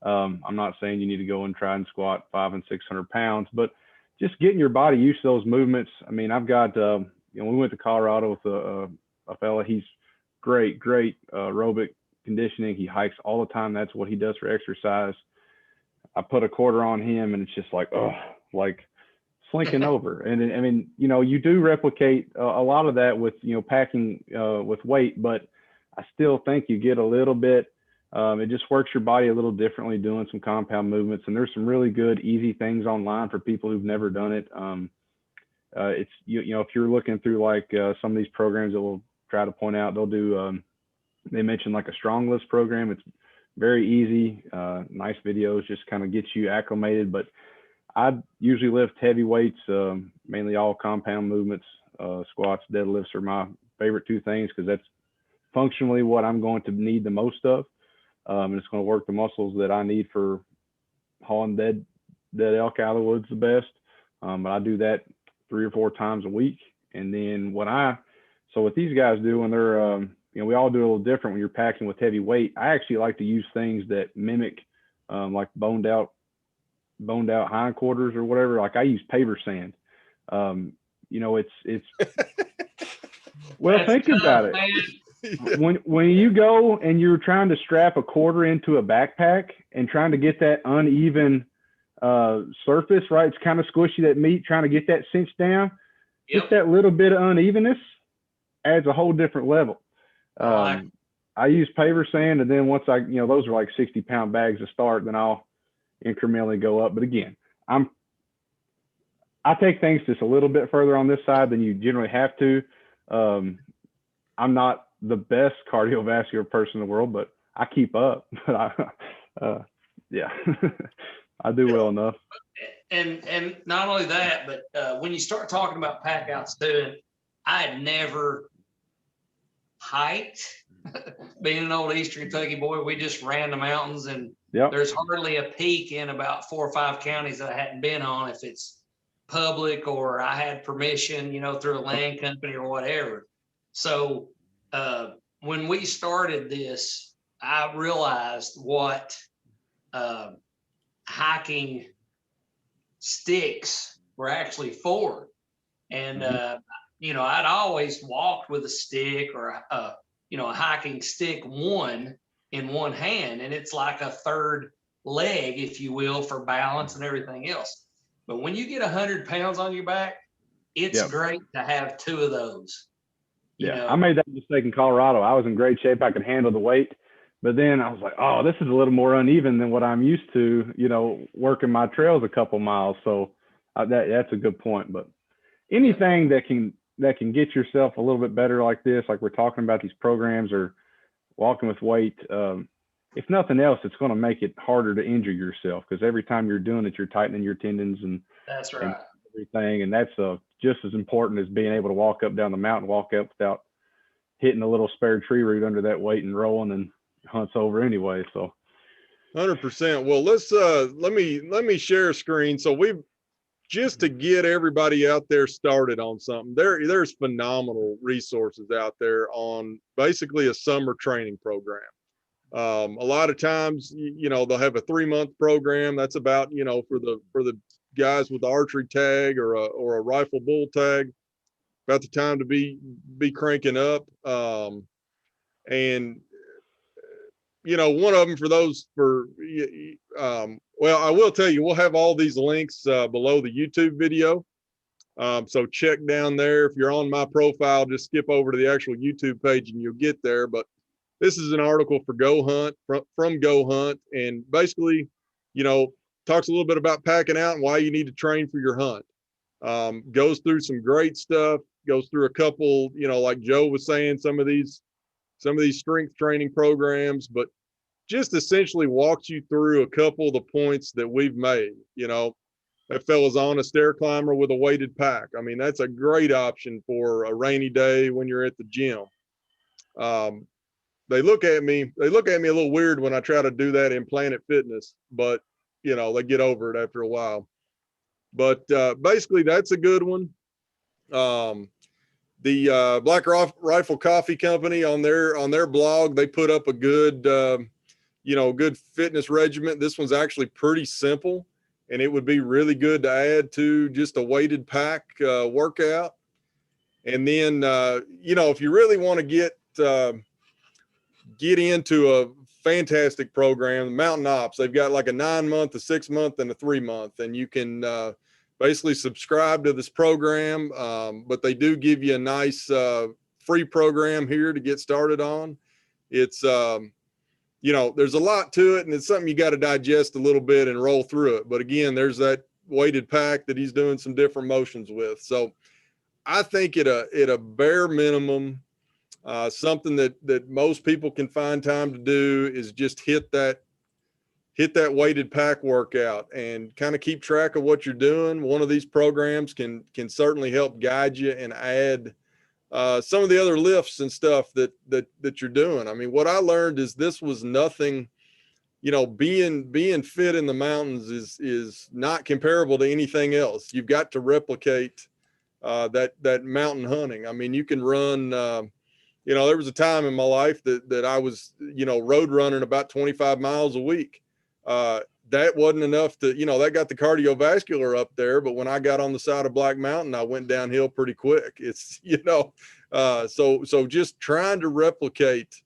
I'm not saying you need to go and try and squat 500 and 600 pounds, but just getting your body used to those movements. I mean, I've got, we went to Colorado with a fella. He's great aerobic conditioning. He hikes all the time. That's what he does for exercise. I put a quarter on him and it's just like slinking over. And I mean, you do replicate a lot of that with, packing with weight, but I still think you get a little bit, it just works your body a little differently doing some compound movements. And there's some really good, easy things online for people who've never done it. It's, if you're looking through like some of these programs that we'll try to point out, they'll do, they mentioned like a strong list program. It's very easy, nice videos, just kind of get you acclimated. But I usually lift heavy weights, mainly all compound movements. Squats, deadlifts are my favorite two things because that's functionally what I'm going to need the most of. And it's going to work the muscles that I need for hauling dead elk out of the woods the best. But I do that 3 or 4 times a week. And then so what these guys do when they're, we all do a little different when you're packing with heavy weight. I actually like to use things that mimic like boned out hindquarters or whatever. Like I use paver sand. It's well, think about it. When you go and you're trying to strap a quarter into a backpack and trying to get that uneven surface, right? It's kind of squishy, that meat, trying to get that cinched down. Yep. Just that little bit of unevenness adds a whole different level. I use paver sand, and then once those are like 60-pound bags to start, then I'll incrementally go up. But again, I take things just a little bit further on this side than you generally have to. I'm not the best cardiovascular person in the world, but I keep up. But yeah, I do well enough. And not only that, but when you start talking about pack outs too, I had never hiked. Being an old Eastern Kentucky boy, we just ran the mountains, and there's hardly a peak in about 4 or 5 counties that I hadn't been on, if it's public or I had permission, through a land company or whatever. So when we started this, I realized what hiking sticks were actually for. And, you know, I'd always walked with a stick or you know, a hiking stick in one hand, and it's like a third leg, if you will, for balance and everything else. But when you get 100 pounds on your back, it's Yep. great to have two of those. You Yeah, know, I made that mistake in Colorado. I was in great shape. I could handle the weight, but then I was like, oh, this is a little more uneven than what I'm used to, you know, working my trails a couple miles. So that's a good point. But anything that can get yourself a little bit better like this, like we're talking about these programs or walking with weight, if nothing else, it's going to make it harder to injure yourself, because every time you're doing it, you're tightening your tendons and that's and right. everything. And that's just as important as being able to walk up down the mountain, walk up without hitting a little spare tree root under that weight and rolling, and hunts over anyway. So 100%. Well, let me share a screen. So we've just to get everybody out there started on something. There's phenomenal resources out there on basically a summer training program. A lot of times, you know, they'll have a 3-month program. That's about, you know, for the guys with the archery tag or a rifle bull tag, about the time to be cranking up. And you know, one of them for those well, I will tell you, we'll have all these links below the YouTube video. So check down there. If you're on my profile, just skip over to the actual YouTube page and you'll get there. But this is an article for Go Hunt from Go Hunt, and basically, you know, talks a little bit about packing out and why you need to train for your hunt. Goes through some great stuff, goes through a couple, you know, like Joe was saying, some of these strength training programs, but just essentially walks you through a couple of the points that we've made. You know, that fella's on a stair climber with a weighted pack. I mean, that's a great option for a rainy day when you're at the gym. They look at me a little weird when I try to do that in Planet Fitness, but you know, they get over it after a while. But basically that's a good one. The Black Rifle Coffee Company on their blog, they put up a good you know, good fitness regimen. This one's actually pretty simple, and it would be really good to add to just a weighted pack workout. And then you know, if you really want to get into a fantastic program, Mountain Ops, they've got like a 9-month, a 6-month, and a 3-month, and you can basically subscribe to this program. But they do give you a nice free program here to get started on. It's you know, there's a lot to it, and it's something you got to digest a little bit and roll through it. But again, there's that weighted pack that he's doing some different motions with. So I think at a bare minimum, something that most people can find time to do is just hit that weighted pack workout and kind of keep track of what you're doing. One of these programs can certainly help guide you and add some of the other lifts and stuff that you're doing. I mean, what I learned is this was nothing, you know, being fit in the mountains is not comparable to anything else. You've got to replicate that mountain hunting. I mean, you can run, you know, there was a time in my life that I was, you know, road running about 25 miles a week. That wasn't enough to, you know, that got the cardiovascular up there. But when I got on the side of Black Mountain, I went downhill pretty quick. It's, you know, so just trying to replicate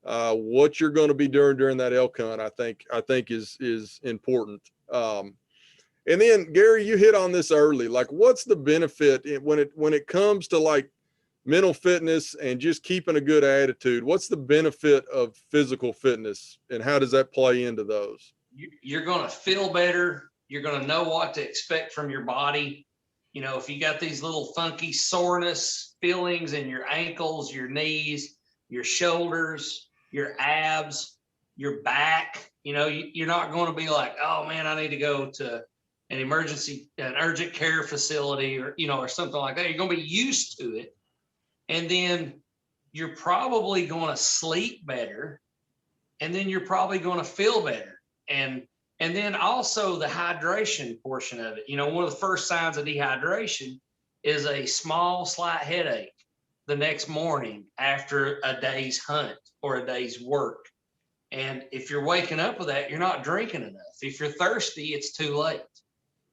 what you're going to be doing during that elk hunt, I think is important. And then Gary, you hit on this early, like what's the benefit when it comes to like mental fitness and just keeping a good attitude? What's the benefit of physical fitness, and how does that play into those? You're going to feel better. You're going to know what to expect from your body. You know, if you got these little funky soreness feelings in your ankles, your knees, your shoulders, your abs, your back, you know, you're not going to be like, oh man, I need to go to an urgent care facility, or, you know, or something like that. You're going to be used to it. And then you're probably going to sleep better. And then you're probably going to feel better. And then also the hydration portion of it. You know, one of the first signs of dehydration is a small, slight headache the next morning after a day's hunt or a day's work. And if you're waking up with that, you're not drinking enough. If you're thirsty, it's too late.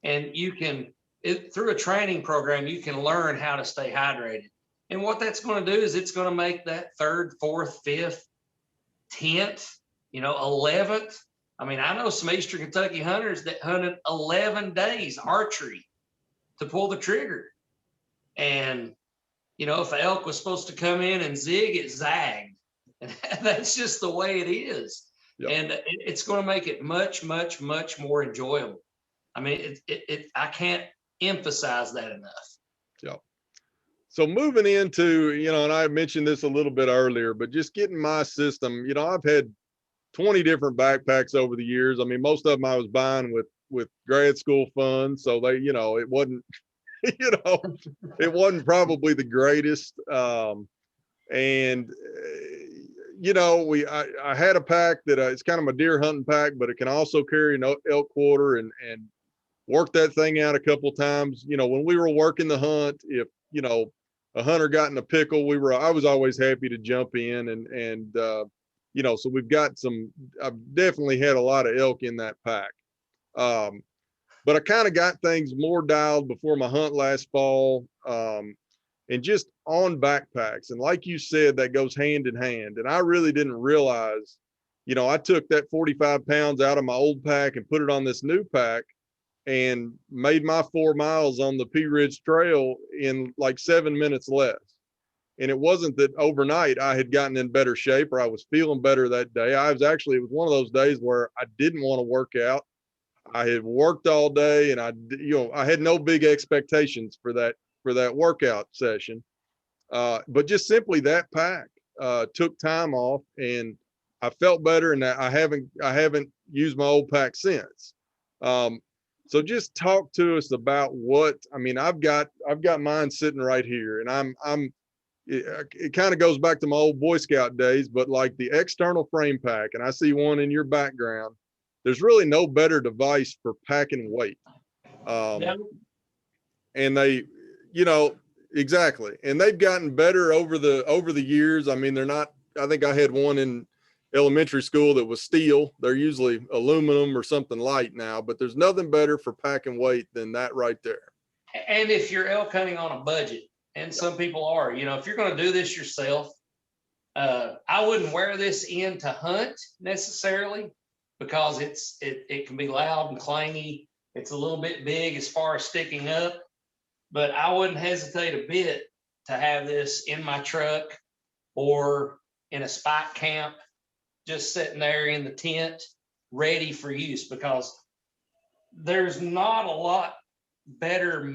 And you can, through a training program, you can learn how to stay hydrated. And what that's going to do is it's going to make that third, fourth, fifth, 10th, 11th. I mean, I know some Eastern Kentucky hunters that hunted 11 days archery to pull the trigger. And, if an elk was supposed to come in and zig, it zagged. And that's just the way it is. Yep. And it's going to make it much, much, much more enjoyable. I mean, I can't emphasize that enough. Yeah. So moving into, and I mentioned this a little bit earlier, but just getting my system, I've had 20 different backpacks over the years. I mean, most of them I was buying with grad school funds. So they, it wasn't, it wasn't probably the greatest. I had a pack that it's kind of my deer hunting pack, but it can also carry an elk quarter and work that thing out a couple of times. When we were working the hunt, if, a hunter got in a pickle, I was always happy to jump in and so we've got I've definitely had a lot of elk in that pack. But I kind of got things more dialed before my hunt last fall. And just on backpacks. And like you said, that goes hand in hand. And I really didn't realize, I took that 45 pounds out of my old pack and put it on this new pack and made my 4 miles on the Pea Ridge Trail in like 7 minutes less. And it wasn't that overnight I had gotten in better shape or I was feeling better that day. It was one of those days where I didn't want to work out. I had worked all day and I had no big expectations for that workout session. But just simply that pack took time off and I felt better, and I haven't used my old pack since. So just talk to us about I've got mine sitting right here, and it kind of goes back to my old Boy Scout days, but like the external frame pack, and I see one in your background, there's really no better device for packing weight. And they, exactly. And they've gotten better over the years. I mean, they're not, I think I had one in elementary school that was steel. They're usually aluminum or something light now, but there's nothing better for packing weight than that right there. And if you're elk hunting on a budget, and some people are, if you're going to do this yourself, I wouldn't wear this in to hunt necessarily because it can be loud and clangy. It's a little bit big as far as sticking up, but I wouldn't hesitate a bit to have this in my truck or in a spike camp, just sitting there in the tent, ready for use, because there's not a lot better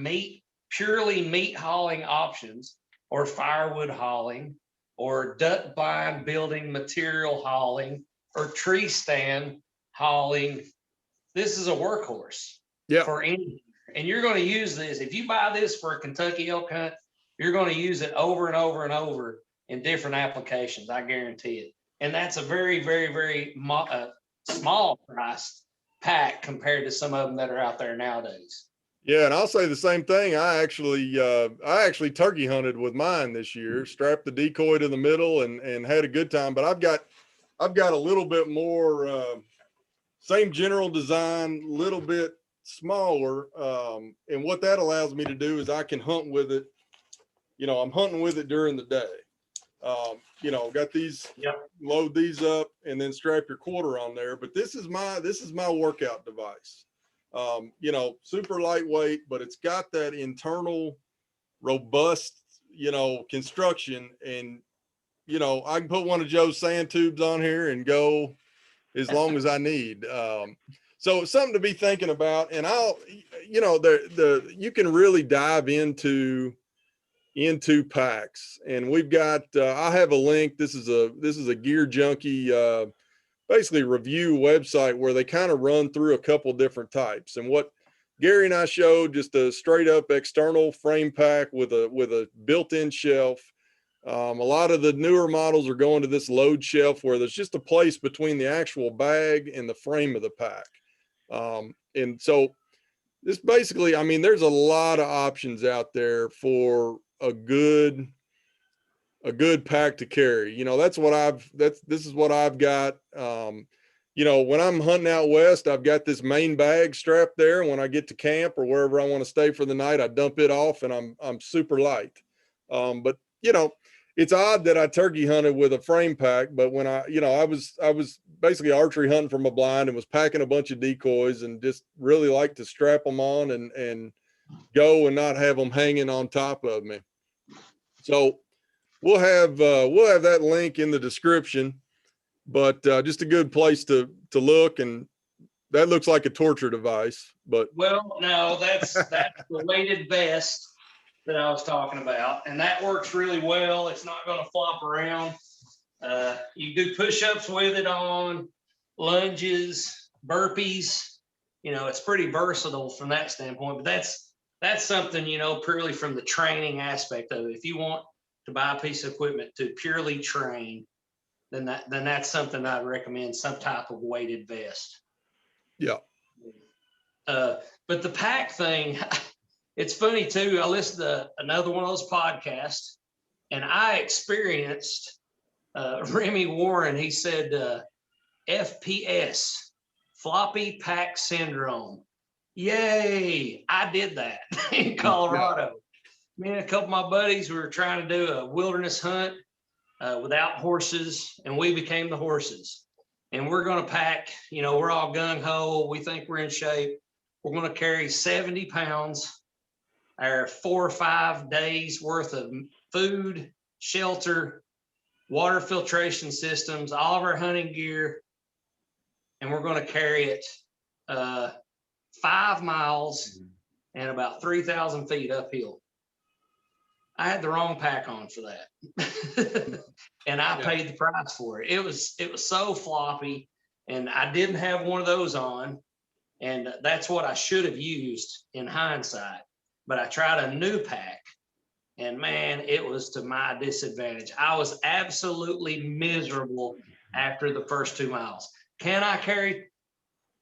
purely meat hauling options, or firewood hauling, or duck blind building material hauling, or tree stand hauling. This is a workhorse for any. And you're going to use this. If you buy this for a Kentucky elk hunt, you're going to use it over and over and over in different applications. I guarantee it. And that's a very, very, very small priced pack compared to some of them that are out there nowadays. Yeah, and I'll say the same thing. I actually turkey hunted with mine this year. Strapped the decoy to the middle and had a good time. But I've got a little bit more same general design, little bit smaller, and what that allows me to do is I can hunt with it. I'm hunting with it during the day. Got these, load these up and then strap your quarter on there. But this is my workout device. Super lightweight, but it's got that internal robust, construction. And, I can put one of Joe's sand tubes on here and go as long as I need. So it's something to be thinking about. And you can really dive into packs, and we've got, I have a link. This is a Gear Junkie, basically review website where they kind of run through a couple different types. And what Gary and I showed, just a straight up external frame pack with a built-in shelf. A lot of the newer models are going to this load shelf where there's just a place between the actual bag and the frame of the pack. And so this basically, there's a lot of options out there for a good a good pack to carry. You know, this is what I've got. You know, when I'm hunting out west, I've got this main bag strapped there. When I get to camp or wherever I want to stay for the night, I dump it off, and I'm super light. But you know, it's odd that I turkey hunted with a frame pack, but when I was basically archery hunting from a blind and was packing a bunch of decoys and just really like to strap them on and go and not have them hanging on top of me. So we'll have that link in the description, but just a good place to look. And that looks like a torture device, but Well, no, that's the weighted vest that I was talking about, and that works really well. It's not going to flop around. You do push-ups with it on, lunges, burpees. You know, it's pretty versatile from that standpoint. But that's something, you know, purely from the training aspect of it. If you want to buy a piece of equipment to purely train, then that's something I'd recommend, some type of weighted vest. yeah. But the pack thing, it's funny too. I listened to another one of those podcasts, and I experienced Remy Warren. He said FPS, floppy pack syndrome. Yay! I did that in Colorado. Me and a couple of my buddies were trying to do a wilderness hunt without horses, and we became the horses. And we're going to pack, you know, we're all gung ho. We think we're in shape. We're going to carry 70 pounds, our 4 or 5 days worth of food, shelter, water filtration systems, all of our hunting gear. And we're going to carry it 5 miles and about 3,000 feet uphill. I had the wrong pack on for that. And I paid the price for it. It was so floppy, and I didn't have one of those on. And that's what I should have used in hindsight. But I tried a new pack, and man, it was to my disadvantage. I was absolutely miserable after the first 2 miles. Can I carry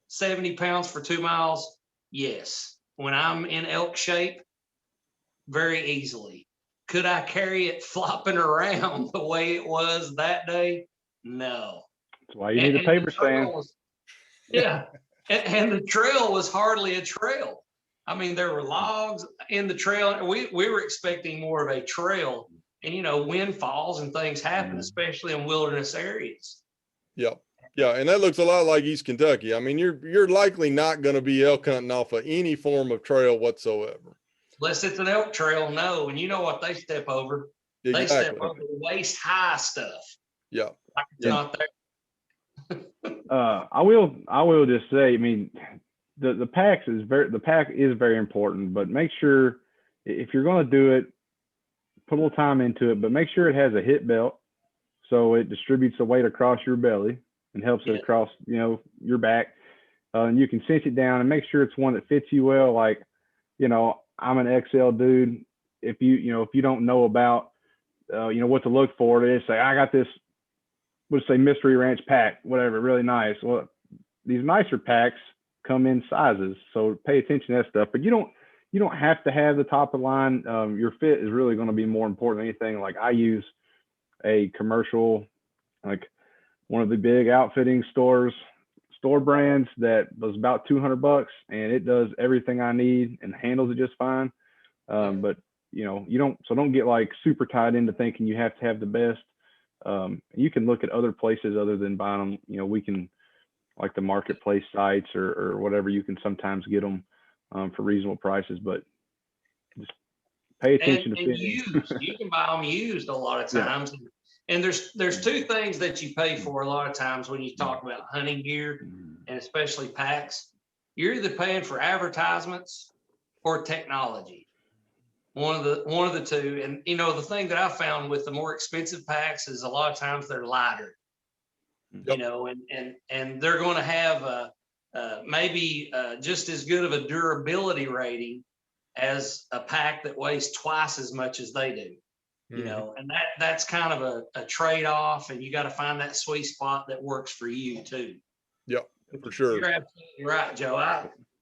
70 pounds for 2 miles? Yes. When I'm in elk shape, very easily. Could I carry it flopping around the way it was that day? No. That's why you need a paper stand. Yeah. And the trail was hardly a trail. I mean, there were logs in the trail. We were expecting more of a trail, and, you know, windfalls and things happen, especially in wilderness areas. Yeah. Yeah. And that looks a lot like East Kentucky. I mean, you're likely not going to be elk hunting off of any form of trail whatsoever. Unless it's an elk trail, no. And you know what they step over? Exactly. They step over the waist high stuff. Yeah. Like it's not there. I will just say, I mean, the pack is very important, but make sure if you're going to do it, put a little time into it, but make sure it has a hip belt so it distributes the weight across your belly and helps it across, you know, your back. And you can cinch it down and make sure it's one that fits you well. Like, you know, I'm an XL dude. If you don't know about, what to look for, they say, I got this, let's say Mystery Ranch pack, whatever, really nice. Well, these nicer packs come in sizes, so pay attention to that stuff. But you don't have to have the top of the line. Your fit is really going to be more important than anything. Like I use a commercial, like one of the big outfitting store brands that was about $200, and it does everything I need and handles it just fine. But don't get like super tied into thinking you have to have the best. You can look at other places other than buying them. You know, we can, like the marketplace sites or whatever, you can sometimes get them for reasonable prices, but just pay attention to used. You can buy them used a lot of times. Yeah. And there's two things that you pay for a lot of times when you talk about hunting gear, and especially packs. You're either paying for advertisements or technology. One of the two. And you know, the thing that I found with the more expensive packs is a lot of times they're lighter. Yep. You know, and they're going to have maybe just as good of a durability rating as a pack that weighs twice as much as they do. You know, and that's kind of a trade-off, and you got to find that sweet spot that works for you too. Yep, for sure. You're absolutely right, Joe.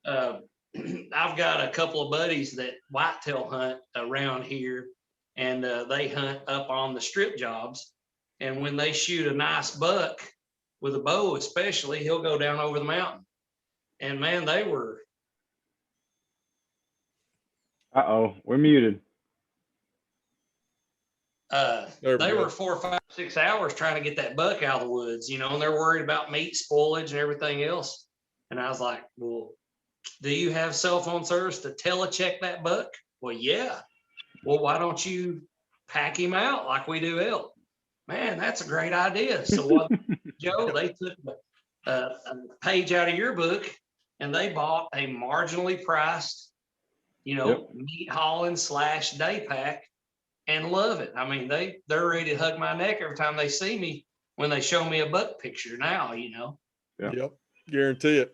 I've got a couple of buddies that whitetail hunt around here, and they hunt up on the strip jobs. And when they shoot a nice buck with a bow, especially, he'll go down over the mountain. And man, they were. Uh-oh, we're muted. They were 4, 5, 6 hours trying to get that buck out of the woods, and they're worried about meat spoilage and everything else. And I was like, well, do you have cell phone service to telecheck that buck? Well, yeah. Well, why don't you pack him out like we do elk? Man, that's a great idea. So what, Joe, they took a page out of your book and they bought a marginally priced, meat hauling / day pack and love it. I mean, they're ready to hug my neck every time they see me when they show me a buck picture now, Yep, guarantee it.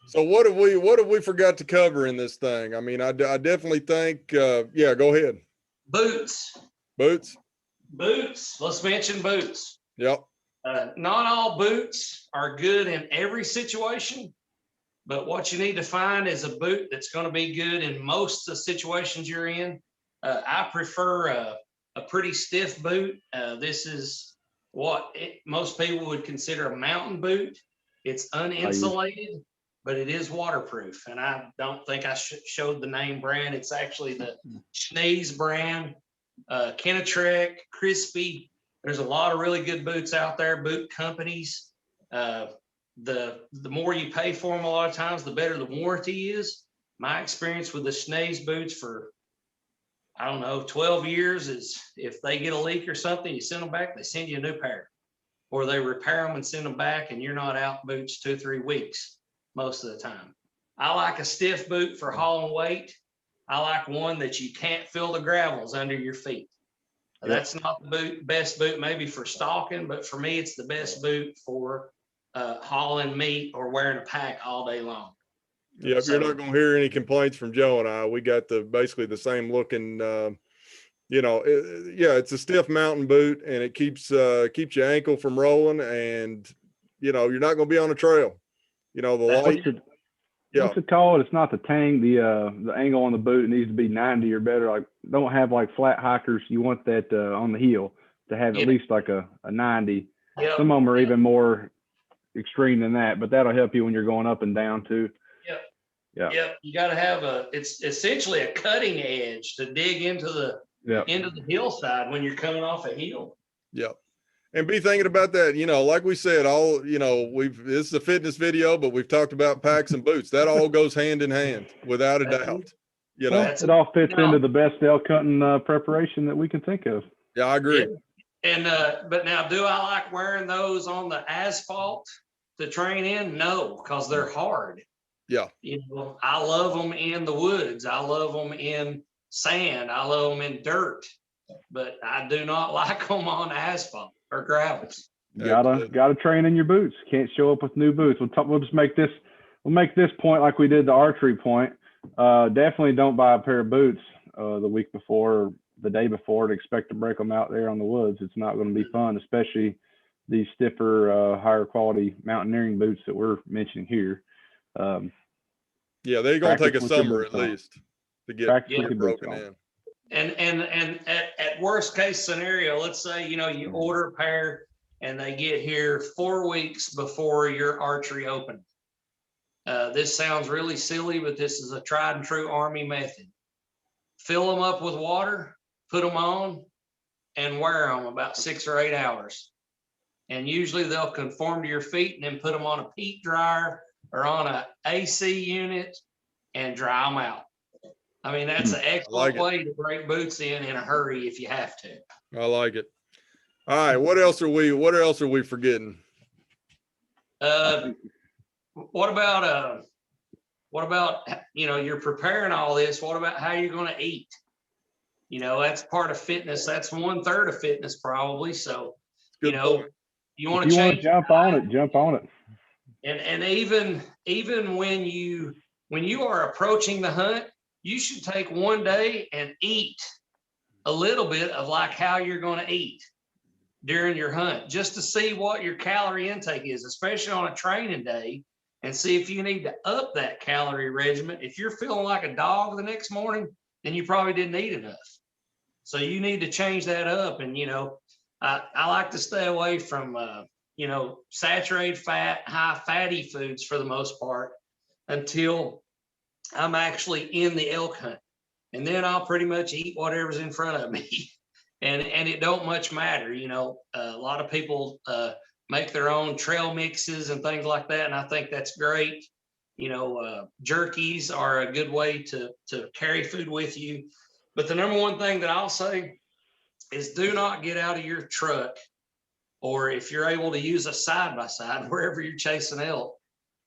So what have we forgot to cover in this thing? I mean, I definitely think, yeah, go ahead. Boots. Let's mention boots. Yep. Not all boots are good in every situation, but what you need to find is a boot that's going to be good in most of the situations you're in. I prefer a pretty stiff boot. This is what most people would consider a mountain boot. It's uninsulated, but it is waterproof. And I don't think I showed the name brand. It's actually the Schnee's brand, Kenetrek, Crispy. There's a lot of really good boots out there, boot companies. The more you pay for them, a lot of times, the better the warranty is. My experience with the Schnee's boots for, 12 years is if they get a leak or something, you send them back, they send you a new pair. Or they repair them and send them back, and you're not out boots 2 or 3 weeks most of the time. I like a stiff boot for hauling weight. I like one that you can't feel the gravels under your feet. Yep. That's not the best boot maybe for stalking, but for me, it's the best boot for hauling meat or wearing a pack all day long. Yeah, if you're not going to hear any complaints from Joe and I, we got basically the same looking, it's a stiff mountain boot, and it keeps your ankle from rolling, and, you're not going to be on the trail. The light. What's it called? It's not the tang, the angle on the boot needs to be 90 or better. Like, don't have like flat hikers. You want that on the heel to have at least like a 90. Yep. Some of them are even more extreme than that, but that'll help you when you're going up and down too. Yep. You got to have it's essentially a cutting edge to dig into the hillside when you're coming off a hill. Yep. And be thinking about that, like we said, this is a fitness video, but we've talked about packs and boots. That all goes hand in hand, without a doubt. It all fits into the best elk hunting preparation that we can think of. Yeah, I agree. Yeah. And but now, do I like wearing those on the asphalt to train in? No, because they're hard. Yeah. I love them in the woods. I love them in sand. I love them in dirt, but I do not like them on asphalt or gravels. Gotta train in your boots. Can't show up with new boots. We'll just make this point like we did the archery point. Definitely don't buy a pair of boots the week before or the day before to expect to break them out there on the woods. It's not going to be fun, especially these stiffer, higher quality mountaineering boots that we're mentioning here. They're going to take a summer at least to get broken in. And at worst case scenario, let's say, you order a pair and they get here 4 weeks before your archery open. This sounds really silly, but this is a tried and true Army method. Fill them up with water, put them on, and wear them about 6 or 8 hours. And usually they'll conform to your feet, and then put them on a peat dryer or on an AC unit and dry them out. I mean, that's an excellent way to break boots in a hurry if you have to. I like it. All right. What else are we forgetting? What about you're preparing all this. What about how you're going to eat? That's part of fitness. That's 1/3 of fitness probably. So, you want to change. Jump on it. And even when you are approaching the hunt, you should take one day and eat a little bit of like how you're going to eat during your hunt, just to see what your calorie intake is, especially on a training day, and see if you need to up that calorie regimen. If you're feeling like a dog the next morning, then you probably didn't eat enough. So you need to change that up. And, I like to stay away from, saturated fat, high fatty foods for the most part until I'm actually in the elk hunt. And then I'll pretty much eat whatever's in front of me. And it don't much matter. A lot of people make their own trail mixes and things like that. And I think that's great. Jerkies are a good way to carry food with you. But the number one thing that I'll say is do not get out of your truck, or if you're able to use a side-by-side wherever you're chasing elk,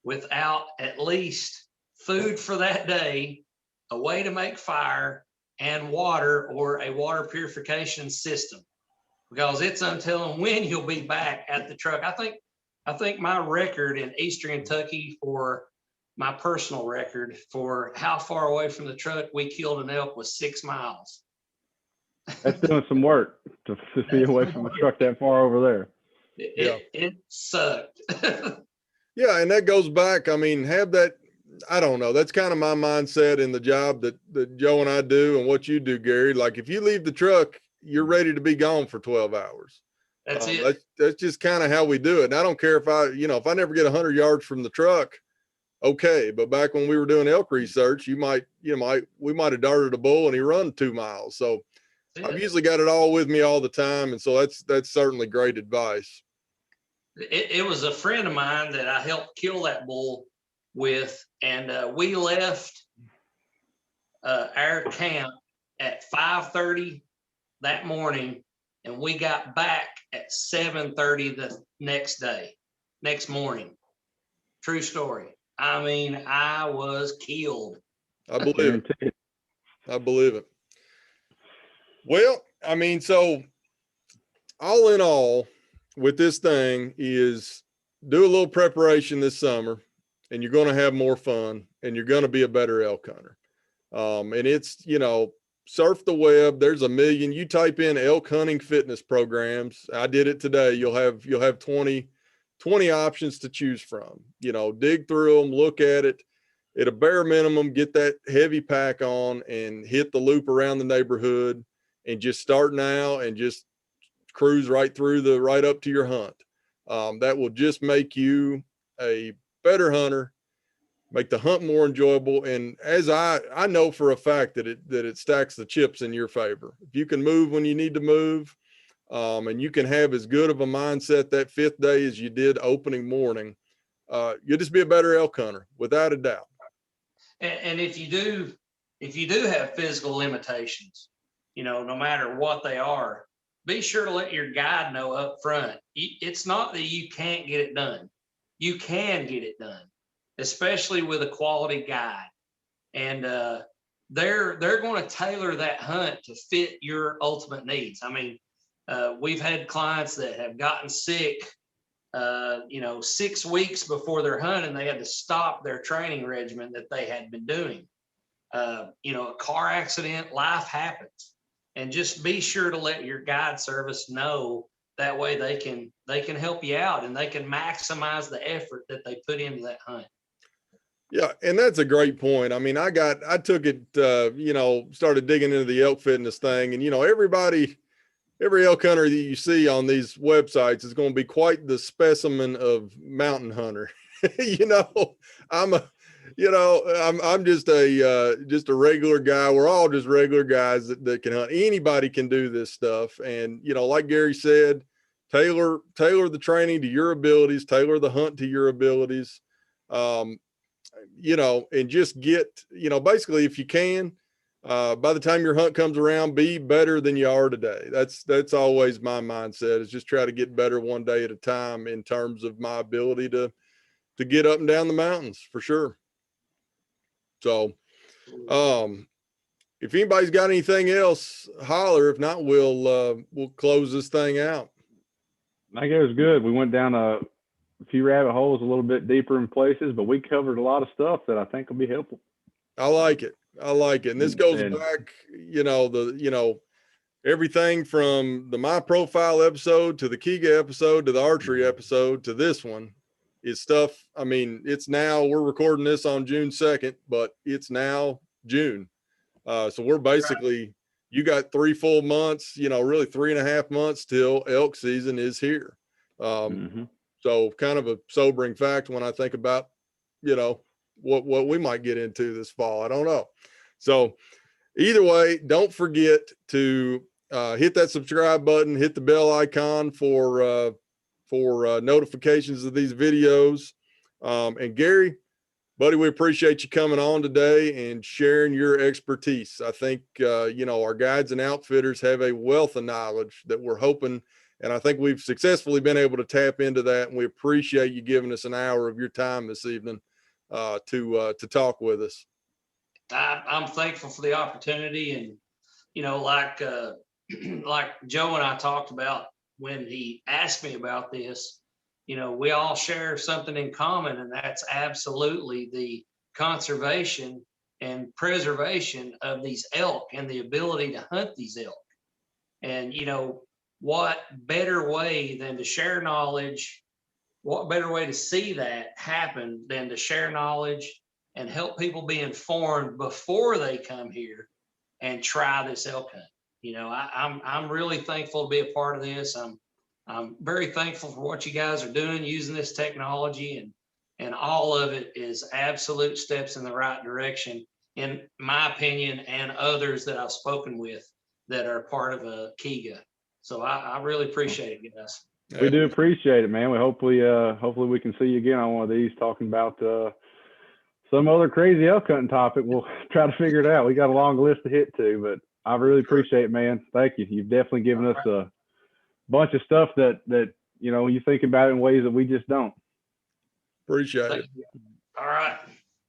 without at least food for that day, a way to make fire, and water, or a water purification system, because it's untelling when you'll be back at the truck. I think my record in Eastern Kentucky, for my personal record for how far away from the truck we killed an elk, was 6 miles. That's doing some work to be away from the truck that far over there. It sucked. Yeah, and that goes back. I mean, have that. I don't know. That's kind of my mindset in the job that Joe and I do, and what you do, Gary. Like, if you leave the truck, you're ready to be gone for 12 hours. That's it. That's just kind of how we do it. And I don't care if I never get 100 yards from the truck, okay. But back when we were doing elk research, we might have darted a bull and he run 2 miles. So I've usually got it all with me all the time. And so that's certainly great advice. It was a friend of mine that I helped kill that bull with, and we left our camp at 5:30 that morning, and we got back at 7:30 the next morning. True story. I mean, I was killed. I believe it. I believe it. Well, I mean, so all in all, with this thing is do a little preparation this summer, and you're going to have more fun, and you're going to be a better elk hunter. And it's, surf the web. There's a million. You type in elk hunting fitness programs. I did it today. You'll have 20 options to choose from. Dig through them, look at it. At a bare minimum, get that heavy pack on and hit the loop around the neighborhood, and just start now and just cruise right up to your hunt. That will just make you a better hunter, make the hunt more enjoyable. And as I know for a fact that it stacks the chips in your favor. If you can move when you need to move, and you can have as good of a mindset that 5th day as you did opening morning, you'll just be a better elk hunter without a doubt. And if you do have physical limitations, no matter what they are, be sure to let your guide know up front. It's not that you can't get it done. You can get it done, especially with a quality guide. And they're going to tailor that hunt to fit your ultimate needs. I mean, we've had clients that have gotten sick, 6 weeks before their hunt, and they had to stop their training regimen that they had been doing. A car accident, life happens. And just be sure to let your guide service know. That way they can help you out, and they can maximize the effort that they put into that hunt. Yeah. And that's a great point. I mean, I took it, started digging into the elk fitness thing, and, every elk hunter that you see on these websites is going to be quite the specimen of mountain hunter. I'm just a regular guy. We're all just regular guys that can hunt. Anybody can do this stuff. And, like Gary said, tailor the training to your abilities, tailor the hunt to your abilities, and just get, basically, if you can, by the time your hunt comes around, be better than you are today. That's always my mindset, is just try to get better one day at a time in terms of my ability to get up and down the mountains, for sure. So, if anybody's got anything else, holler. If not, we'll close this thing out. I think it was good. We went down a few rabbit holes, a little bit deeper in places, but we covered a lot of stuff that I think will be helpful. I like it. And this goes back, everything from the My Profile episode to the Kiga episode to the archery episode to this one is stuff. I mean, it's now, we're recording this on June 2nd, but it's now June. So we're basically, you got 3 full months, really 3.5 months till elk season is here. So kind of a sobering fact when I think about, what we might get into this fall. I don't know. So either way, don't forget to hit that subscribe button, hit the bell icon for notifications of these videos. And Gary, buddy, we appreciate you coming on today and sharing your expertise. I think, our guides and outfitters have a wealth of knowledge that we're hoping, and I think we've successfully been able to tap into that. And we appreciate you giving us an hour of your time this evening to talk with us. I'm thankful for the opportunity, and like Joe and I talked about when he asked me about this. We all share something in common, and that's absolutely the conservation and preservation of these elk and the ability to hunt these elk. And what better way than to share knowledge? What better way to see that happen than to share knowledge and help people be informed before they come here and try this elk hunt? I'm really thankful to be a part of this. I'm very thankful for what you guys are doing using this technology, and all of it is absolute steps in the right direction, in my opinion, and others that I've spoken with that are part of KEGA. So I really appreciate it, guys. We do appreciate it, man. We hopefully we can see you again on one of these talking about some other crazy elk hunting topic. We'll try to figure it out. We got a long list to hit to, but I really appreciate it, man. Thank you. You've definitely given us a bunch of stuff that you think about in ways that we just don't. Appreciate it. All right.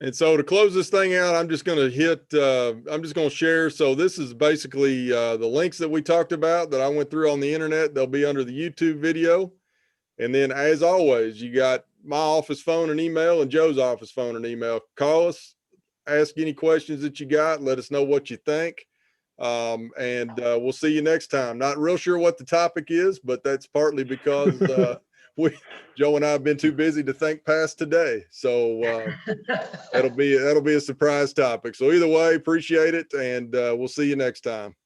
And so to close this thing out, I'm just going to share. So this is basically the links that we talked about that I went through on the internet. They'll be under the YouTube video. And then as always, you got my office phone and email and Joe's office phone and email. Call us, ask any questions that you got. Let us know what you think. And we'll see you next time. Not real sure what the topic is, but that's partly because Joe and I have been too busy to think past today. So that'll be a surprise topic. So either way, appreciate it, and we'll see you next time.